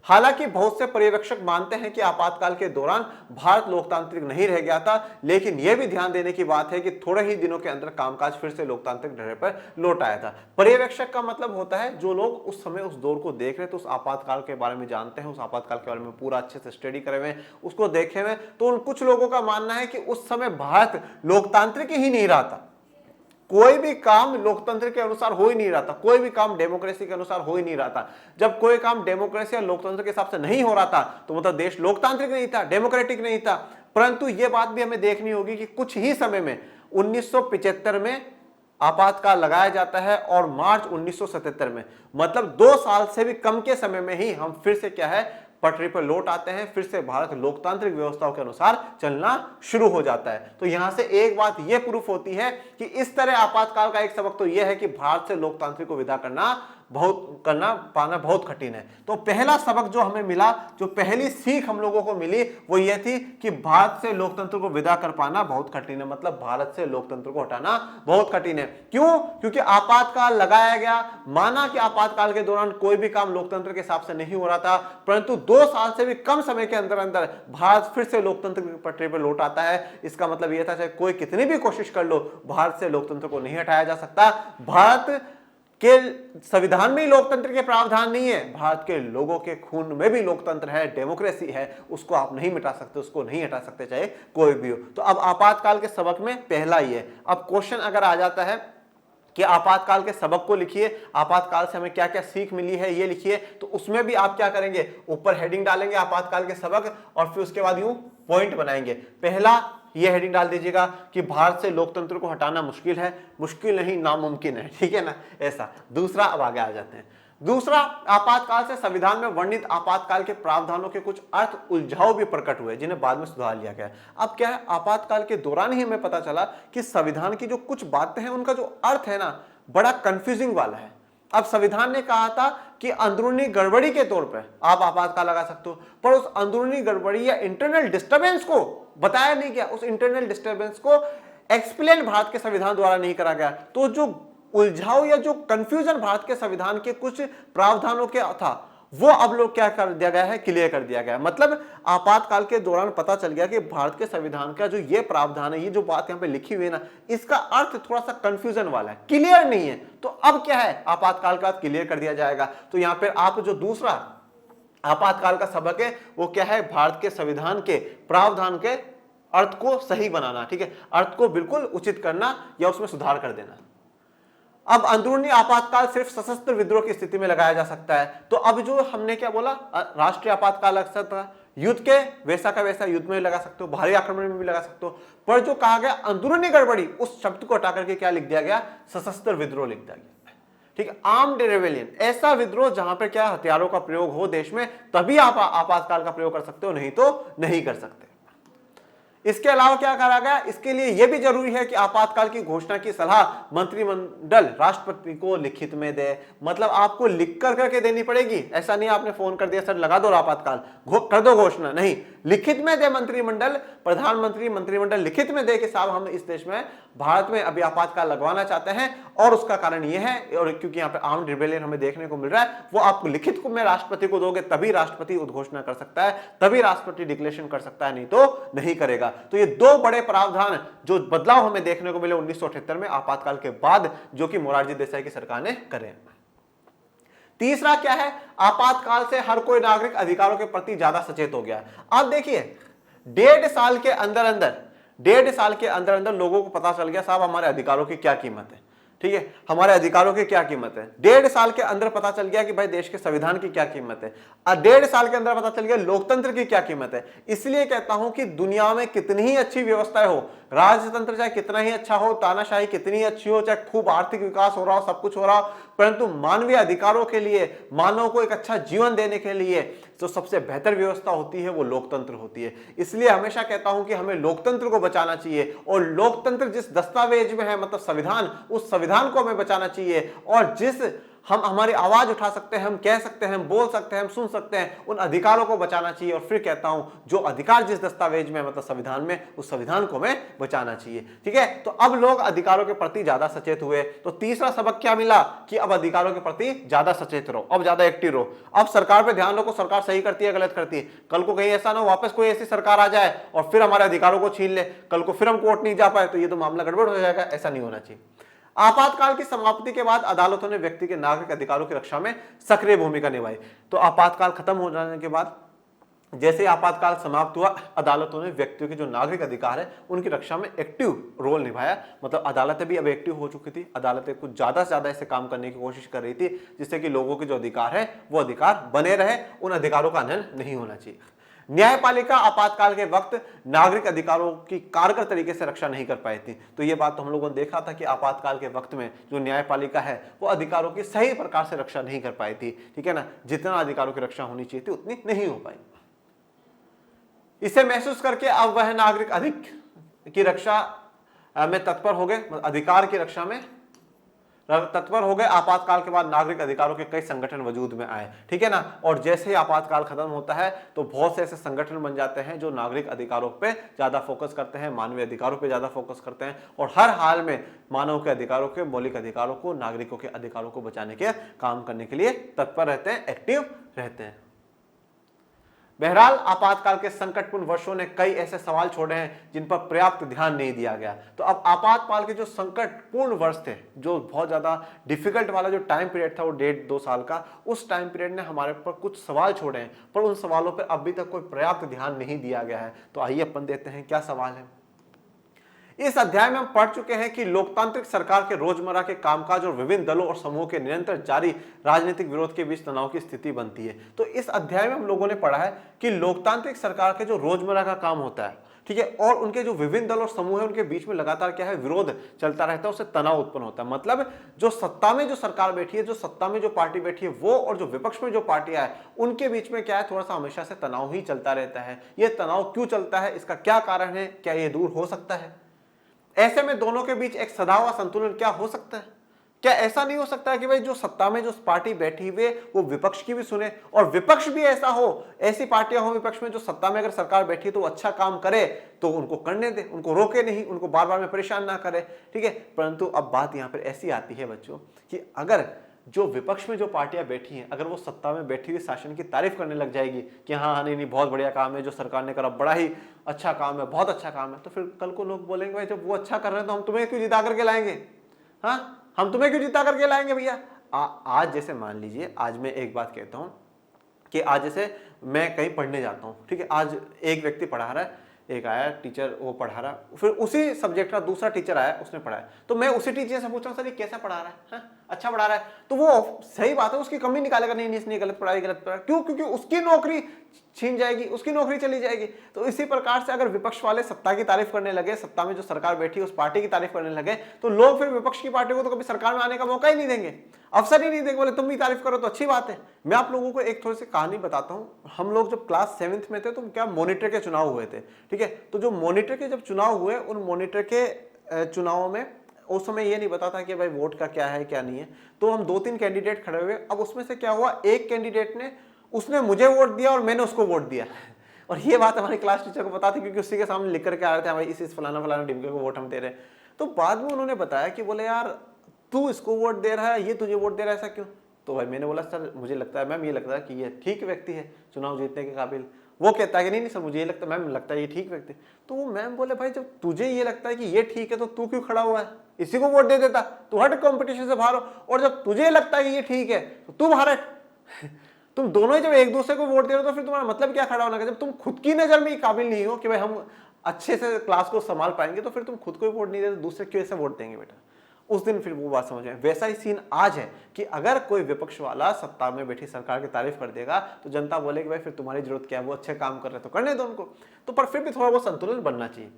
A: हालांकि बहुत से पर्यवेक्षक मानते हैं कि आपातकाल के दौरान भारत लोकतांत्रिक नहीं रह गया था, लेकिन यह भी ध्यान देने की बात है कि थोड़े ही दिनों के अंदर कामकाज फिर से लोकतांत्रिक ढर्रे पर लौट आया था। पर्यवेक्षक का मतलब होता है जो लोग उस समय उस दौर को देख रहे थे, उस आपातकाल के बारे में जानते हैं, उस आपातकाल के बारे में पूरा अच्छे से स्टडी करे हुए, उसको देखे हुए। तो उन कुछ लोगों का मानना है कि उस समय भारत लोकतांत्रिक ही नहीं रहा था, कोई भी काम लोकतंत्र के अनुसार हो ही नहीं रहा था, कोई भी काम डेमोक्रेसी के अनुसार हो ही नहीं रहा था। जब कोई काम डेमोक्रेसी या लोकतंत्र के हिसाब से नहीं हो रहा था तो मतलब देश लोकतांत्रिक नहीं था, डेमोक्रेटिक नहीं था। परंतु यह बात भी हमें देखनी होगी कि कुछ ही समय में 1975 में आपातकाल लगाया जाता है और मार्च 1977 में, मतलब 2 साल से भी कम के समय में ही हम फिर से क्या है पटरी पर लौट आते हैं, फिर से भारत लोकतांत्रिक व्यवस्थाओं के अनुसार चलना शुरू हो जाता है। तो यहां से एक बात यह प्रूफ होती है कि इस तरह आपातकाल का एक सबक तो यह है कि भारत से लोकतांत्रिक को विदा पाना बहुत कठिन है। तो पहला सबक जो हमें मिला, जो पहली सीख हम लोगों को मिली, वो यह थी कि भारत से लोकतंत्र को विदा कर पाना बहुत कठिन है, मतलब भारत से लोकतंत्र को हटाना बहुत कठिन है। क्यों? क्योंकि आपातकाल लगाया गया, माना कि आपातकाल के दौरान कोई भी काम लोकतंत्र के हिसाब से नहीं हो रहा था, परंतु 2 साल से भी कम समय के अंदर अंदर भारत फिर से लोकतंत्र की पटरी पर लौट आता है। इसका मतलब यह था चाहे कोई कितनी भी कोशिश कर लो, भारत से लोकतंत्र को नहीं हटाया जा सकता। भारत के संविधान में ही लोकतंत्र के प्रावधान नहीं है, भारत के लोगों के खून में भी लोकतंत्र है, डेमोक्रेसी है, उसको आप नहीं मिटा सकते, उसको नहीं हटा सकते चाहे कोई भी हो। तो अब आपातकाल के सबक में पहला ही है। अब क्वेश्चन अगर आ जाता है कि आपातकाल के सबक को लिखिए, आपातकाल से हमें क्या क्या सीख मिली है ये लिखिए, तो उसमें भी आप क्या करेंगे, ऊपर हेडिंग डालेंगे आपातकाल के सबक और फिर उसके बाद यूं पॉइंट बनाएंगे। पहला ये हेडिंग डाल दीजिएगा कि भारत से लोकतंत्र को हटाना मुश्किल है, मुश्किल नहीं नामुमकिन है, ठीक है ना, ऐसा। दूसरा, अब आगे आ जाते हैं। दूसरा, आपातकाल से संविधान में वर्णित आपातकाल के प्रावधानों के कुछ अर्थ उलझाव भी प्रकट हुए जिन्हें बाद में सुधार लिया गया। अब क्या है, आपातकाल के दौरान ही हमें पता चला कि संविधान की जो कुछ बातें हैं उनका जो अर्थ है ना, बड़ा कंफ्यूजिंग वाला है। अब संविधान ने कहा था कि अंदरूनी गड़बड़ी के तौर पर आप आपातकाल लगा सकते हो, पर उस अंदरूनी गड़बड़ी या इंटरनल डिस्टर्बेंस को बताया नहीं गया, उस इंटरनल डिस्टर्बेंस को एक्सप्लेन भारत के संविधान द्वारा नहीं करा गया। तो जो उलझाव या जो कंफ्यूजन भारत के संविधान के कुछ प्रावधानों के था, वो अब लोग क्या कर दिया गया है, क्लियर कर दिया गया है। मतलब आपातकाल के दौरान पता चल गया कि भारत के संविधान का जो ये प्रावधान है, ये जो बात यहाँ पे लिखी हुई है ना, इसका अर्थ थोड़ा सा कंफ्यूजन वाला है, क्लियर नहीं है। तो अब क्या है, आपातकाल का क्लियर कर दिया जाएगा। तो यहाँ पे आप जो दूसरा आपातकाल का सबक है वो क्या है, भारत के संविधान के प्रावधान के अर्थ को सही बनाना, ठीक है, अर्थ को बिल्कुल उचित करना या उसमें सुधार कर देना। अब अंदरूनी आपातकाल सिर्फ सशस्त्र विद्रोह की स्थिति में लगाया जा सकता है। तो अब जो हमने क्या बोला, राष्ट्रीय आपातकाल लग सकता है, युद्ध के वैसा का वैसा युद्ध में भी लगा सकते हो, भारी आक्रमण में भी लगा सकते हो, पर जो कहा गया अंदरूनी गड़बड़ी, उस शब्द को हटा करके क्या लिख दिया गया, सशस्त्र विद्रोह लिख दिया गया, ठीक है, आर्म्ड रेवेलियन, ऐसा विद्रोह जहां पर क्या हथियारों का प्रयोग हो देश में, तभी आप आपातकाल का प्रयोग कर सकते हो, नहीं तो नहीं कर सकते। इसके अलावा क्या करा गया, इसके लिए यह भी जरूरी है कि आपातकाल की घोषणा की सलाह मंत्रिमंडल राष्ट्रपति को लिखित में दे। मतलब आपको लिख कर करके देनी पड़ेगी, ऐसा नहीं आपने फोन कर दिया सर लगा दो आपातकाल, कर दो घोषणा, नहीं, लिखित में दे मंत्रिमंडल, प्रधानमंत्री मंत्रिमंडल लिखित में दे कि साहब हम इस देश में, भारत में अभी आपातकाल लगवाना चाहते हैं और उसका कारण यह है, और क्योंकि यहाँ पे आर्म्ड रिबेलियन हमें देखने को मिल रहा है, वो आपको लिखित में राष्ट्रपति को दोगे तभी राष्ट्रपति उद्घोषणा कर सकता है, तभी राष्ट्रपति डिक्लेरेशन कर सकता है, नहीं तो नहीं करेगा। तो ये दो बड़े प्रावधान जो बदलाव हमें देखने को मिले 1978 में आपातकाल के बाद, जो कि मोरारजी देसाई की सरकार ने करे। तीसरा क्या है, आपातकाल से हर कोई नागरिक अधिकारों के प्रति ज्यादा सचेत हो गया। अब देखिए, 1.5 साल के अंदर अंदर लोगों को पता चल गया साहब हमारे अधिकारों की क्या कीमत है, ठीक है, हमारे अधिकारों की क्या कीमत है। 1.5 साल के अंदर पता चल गया कि भाई देश के संविधान की क्या कीमत है, और 1.5 साल के अंदर पता चल गया लोकतंत्र की क्या कीमत है। इसलिए कहता हूं कि दुनिया में कितनी ही अच्छी व्यवस्थाएं हो, राजतंत्र चाहे कितना ही अच्छा हो, तानाशाही कितनी ही अच्छी हो, चाहे खूब आर्थिक विकास हो रहा हो, सब कुछ हो रहा हो, परंतु मानवीय अधिकारों के लिए, मानव को एक अच्छा जीवन देने के लिए जो सबसे बेहतर व्यवस्था होती है वो लोकतंत्र होती है। इसलिए हमेशा कहता हूं कि हमें लोकतंत्र को बचाना चाहिए, और लोकतंत्र जिस दस्तावेज में है, मतलब संविधान, उस संविधान को हमें बचाना चाहिए, और जिस हम हमारी आवाज उठा सकते हैं, हम कह सकते हैं, हम बोल सकते हैं, हम सुन सकते हैं, उन अधिकारों को बचाना चाहिए। और फिर कहता हूं जो अधिकार जिस दस्तावेज में, मतलब संविधान में, उस संविधान को हमें बचाना चाहिए, ठीक है। तो अब लोग अधिकारों के प्रति ज्यादा सचेत हुए। तो तीसरा सबक क्या मिला कि अब अधिकारों के प्रति ज्यादा सचेत रहो, अब ज्यादा एक्टिव रहो। अब सरकार पे ध्यान रखो, सरकार सही करती है गलत करती है, कल को कहीं ऐसा ना हो वापस कोई ऐसी सरकार आ जाए और फिर हमारे अधिकारों को छीन ले, कल को फिर हम कोर्ट नहीं जा पाए तो ये तो मामला गड़बड़ हो जाएगा, ऐसा नहीं होना चाहिए। आपातकाल की समाप्ति के बाद अदालतों ने व्यक्ति के नागरिक अधिकारों की रक्षा में सक्रिय भूमिका निभाई। तो आपातकाल खत्म हो जाने के बाद, जैसे आपातकाल समाप्त हुआ, अदालतों ने व्यक्तियों के जो नागरिक अधिकार है उनकी रक्षा में एक्टिव रोल निभाया। मतलब अदालतें भी अब एक्टिव हो चुकी थी, अदालतें कुछ ज्यादा से ज्यादा ऐसे काम करने की कोशिश कर रही थी जिससे कि लोगों के जो अधिकार है वो अधिकार बने रहे, उन अधिकारों का हनन नहीं होना चाहिए। न्यायपालिका आपातकाल के वक्त नागरिक अधिकारों की कारगर तरीके से रक्षा नहीं कर पाई थी। तो ये बात तो हम लोगों ने देखा था कि आपातकाल के वक्त में जो न्यायपालिका है वो अधिकारों की सही प्रकार से रक्षा नहीं कर पाई थी, ठीक है ना, जितना अधिकारों की रक्षा होनी चाहिए थी उतनी नहीं हो पाई। इसे महसूस करके अब वह नागरिक अधिक की रक्षा में तत्पर हो गए, अधिकार की रक्षा में तत्पर हो गए। आपातकाल के बाद नागरिक अधिकारों के कई संगठन वजूद में आए, ठीक है ना, और जैसे ही आपातकाल खत्म होता है तो बहुत से ऐसे संगठन बन जाते हैं जो नागरिक अधिकारों पे ज्यादा फोकस करते हैं, मानवीय अधिकारों पे ज्यादा फोकस करते हैं, और हर हाल में मानव के अधिकारों के, मौलिक अधिकारों को, नागरिकों के अधिकारों को बचाने के काम करने के लिए तत्पर रहते हैं, एक्टिव रहते हैं। बहरहाल आपातकाल के संकटपूर्ण वर्षों ने कई ऐसे सवाल छोड़े हैं जिन पर पर्याप्त ध्यान नहीं दिया गया। तो अब आपातकाल के जो संकटपूर्ण वर्ष थे, जो बहुत ज्यादा डिफिकल्ट वाला जो टाइम पीरियड था वो 1.5-2 साल का, उस टाइम पीरियड ने हमारे पर कुछ सवाल छोड़े हैं, पर उन सवालों पर अभी तक कोई पर्याप्त ध्यान नहीं दिया गया है। तो आइए अपन देखते हैं क्या सवाल है। इस अध्याय में हम पढ़ चुके हैं कि लोकतांत्रिक सरकार के रोजमर्रा के कामकाज और विभिन्न दलों और समूहों के निरंतर जारी राजनीतिक विरोध के बीच तनाव की स्थिति बनती है। तो इस अध्याय में हम लोगों ने पढ़ा है कि लोकतांत्रिक सरकार के जो रोजमर्रा का काम होता है, ठीक है, और उनके जो विभिन्न दल और समूह है उनके बीच में लगातार क्या है, विरोध चलता रहता है, उससे तनाव उत्पन्न होता है। मतलब जो सत्ता में जो सरकार बैठी है, जो सत्ता में जो पार्टी बैठी है वो, और जो विपक्ष में जो पार्टियां है उनके बीच में क्या है, थोड़ा सा हमेशा से तनाव ही चलता रहता है। यह तनाव क्यों चलता है, इसका क्या कारण है, क्या यह दूर हो सकता है? ऐसे में दोनों के बीच एक सदा हुआ संतुलन क्या हो सकता है? क्या ऐसा नहीं हो सकता है कि भाई जो सत्ता में जो पार्टी बैठी हुई वो विपक्ष की भी सुने, और विपक्ष भी ऐसा हो, ऐसी पार्टियां हो विपक्ष में जो सत्ता में अगर सरकार बैठी है तो अच्छा काम करे तो उनको करने दे, उनको रोके नहीं, उनको बार बार में परेशान ना करे, ठीक है। परंतु अब बात यहां पर ऐसी आती है बच्चों कि अगर जो विपक्ष में जो पार्टियां बैठी हैं अगर वो सत्ता में बैठी हुई शासन की तारीफ करने लग जाएगी कि हाँ नहीं बहुत बढ़िया काम है जो सरकार ने करा, बड़ा ही अच्छा काम है, बहुत अच्छा काम है, तो फिर कल को लोग बोलेंगे भाई जब वो अच्छा कर रहे हैं तो हम तुम्हें क्यों जिता करके लाएंगे? हाँ, हम तुम्हें क्यों जिता करके लाएंगे भैया? आज जैसे मान लीजिए, आज मैं एक बात कहता हूं कि आज जैसे मैं कहीं पढ़ने जाता हूं, ठीक है, आज एक व्यक्ति पढ़ा रहा है, एक आया टीचर वो पढ़ा रहा, फिर उसी सब्जेक्ट का दूसरा टीचर आया उसने पढ़ाया, तो मैं उसी टीचर से पूछ रहा हूं सर ये कैसा पढ़ा रहा है? अच्छा पढ़ा रहा है, तो वो सही बात है उसकी कमी निकालेगा, नहीं इसने गलत पढ़ाई, गलत पढ़ा, क्यों? क्योंकि उसकी नौकरी छीन जाएगी, उसकी नौकरी चली जाएगी। तो इसी प्रकार से अगर विपक्ष वाले सत्ता की तारीफ करने लगे, सत्ता में जो सरकार बैठी है उस पार्टी की तारीफ करने लगे, तो लोग फिर विपक्ष की पार्टी को तो कभी सरकार में आने का मौका ही नहीं देंगे, अवसर ही नहीं देंगे। बोले तुम भी तारीफ करो तो अच्छी बात है। मैं आप लोगों को एक थोड़ी सी कहानी बताता हूँ। हम लोग जब क्लास 7th में थे तो क्या मॉनिटर के चुनाव हुए थे, ठीक है। तो जो मॉनिटर के जब चुनाव हुए, उन मॉनिटर के चुनाव में उस समय ये नहीं पता था कि भाई वोट का क्या है क्या नहीं है, तो हम 2-3 कैंडिडेट खड़े हुए। अब उसमें से क्या हुआ, एक कैंडिडेट ने उसने मुझे वोट दिया और मैंने उसको वोट दिया और ये बात हमारी क्लास टीचर को पता थी क्योंकि उसी के सामने लिख करके आ रहे थे भाई इस फलाना फलाना डिमके को वोट हम दे रहे हैं। तो बाद में उन्होंने बताया कि बोले यार तू इसको वोट दे रहा है, ये तुझे वोट दे रहा है, ऐसा क्यों? तो भाई मैंने बोला सर मुझे लगता है मैम, ये लगता है कि ये ठीक व्यक्ति है चुनाव जीतने के काबिल। वो कहता है कि नहीं सर मुझे ये लगता है, मैम लगता है ये ठीक व्यक्ति। तो वो मैम बोले भाई जब तुझे ये लगता है कि ये ठीक है तो तू क्यों खड़ा हुआ है, इसी को वोट दे देता, तू हट कंपटीशन से बाहर हो। और जब तुझे लगता है कि ये ठीक है तो तू बाहर हट। तुम दोनों ही जब एक दूसरे को वोट दे रहे हो तो फिर तुम्हारा मतलब क्या खड़ा होना का? जब तुम खुद की नजर में काबिल नहीं हो कि भाई हम अच्छे से क्लास को संभाल पाएंगे तो फिर तुम खुद को ही वोट नहीं देते, दूसरे क्यों ऐसे वोट देंगे बेटा? उस दिन फिर वो बात समझ में। वैसा ही सीन आज है कि अगर कोई विपक्ष वाला सत्ता में बैठी सरकार की तारीफ कर देगा तो जनता बोलेगी भाई फिर तुम्हारी जरूरत क्या है, वो अच्छे काम कर रहे हैं तो करने दो उनको। तो पर फिर भी थोड़ा वो संतुलन बनना चाहिए।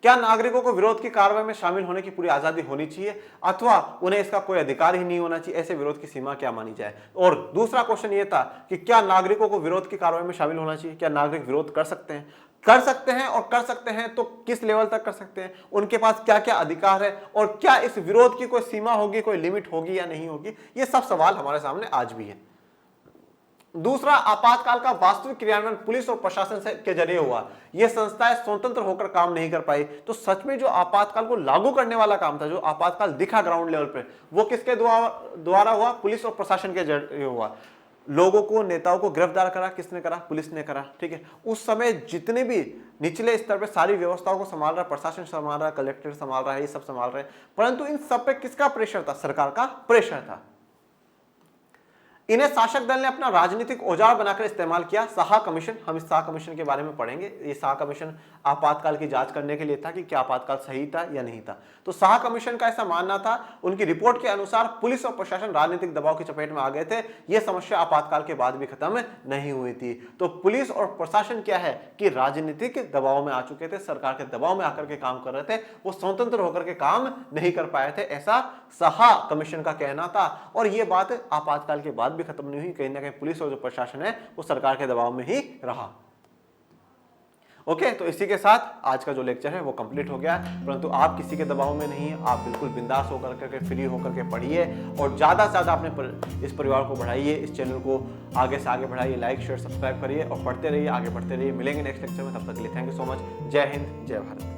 A: क्या नागरिकों को विरोध की कार्रवाई में शामिल होने की पूरी आजादी होनी चाहिए अथवा उन्हें इसका कोई अधिकार ही नहीं होना चाहिए? ऐसे विरोध की सीमा क्या मानी जाए? और दूसरा क्वेश्चन ये था कि क्या नागरिकों को विरोध की कार्रवाई में शामिल होना चाहिए? क्या नागरिक विरोध कर सकते हैं? कर सकते हैं, और कर सकते हैं तो किस लेवल तक कर सकते हैं? उनके पास क्या क्या अधिकार है? और क्या इस विरोध की कोई सीमा होगी, कोई लिमिट होगी या नहीं होगी? ये सब सवाल हमारे सामने आज भी है। दूसरा, आपातकाल का वास्तविक क्रियान्वयन पुलिस और प्रशासन से के जरिए हुआ। ये संस्थाएं स्वतंत्र होकर काम नहीं कर पाई। तो सच में जो आपातकाल को लागू करने वाला काम था, जो आपातकाल दिखा ग्राउंड लेवल पे, वो किसके द्वारा हुआ? पुलिस और प्रशासन के जरिए हुआ। लोगों को, नेताओं को गिरफ्तार करा किसने करा? पुलिस ने करा, ठीक है। उस समय जितने भी निचले स्तर पे सारी व्यवस्थाओं को संभाल रहा, प्रशासन संभाल रहा, कलेक्टर संभाल रहा है, ये सब संभाल रहे, परंतु इन सब पे किसका प्रेशर था? सरकार का प्रेशर था। इन्हें शासक दल ने अपना राजनीतिक औजार बनाकर इस्तेमाल किया। साहा कमीशन, हम इस साहा कमीशन के बारे में पढ़ेंगे। ये साहा कमीशन आपातकाल की जांच करने के लिए था कि क्या आपातकाल सही था या नहीं था। तो साहा कमीशन का ऐसा मानना था, उनकी रिपोर्ट के अनुसार पुलिस और प्रशासन राजनीतिक दबाव की चपेट में आ गए थे। यह समस्या आपातकाल के बाद भी खत्म नहीं हुई थी। तो पुलिस और प्रशासन क्या है कि राजनीतिक दबाव में आ चुके थे, सरकार के दबाव में आकर के काम कर रहे थे, वो स्वतंत्र होकर के काम नहीं कर पाए थे, ऐसा साहा कमीशन का कहना था। और यह बात आपातकाल के बाद भी खत्म नहीं हुई। कहीं ना कहीं पुलिस और जो प्रशासन है वो सरकार के दबाव में ही रहा। ओके, तो इसी के साथ आज का जो लेक्चर है वो कंप्लीट हो गया। परंतु आप किसी के दबाव में नहीं है, आप बिल्कुल बिंदास होकर के, फ्री होकर के पढ़िए और ज़्यादा से ज़्यादा अपने इस परिवार को बढ़ाइए, इस चैनल को आगे से आगे बढ़ाइए, लाइक शेयर सब्सक्राइब करिए और पढ़ते रहिए, आगे बढ़ते रहिए। मिलेंगे नेक्स्ट लेक्चर में, तब तक के लिए थैंक यू सो मच। जय हिंद, जय भारत।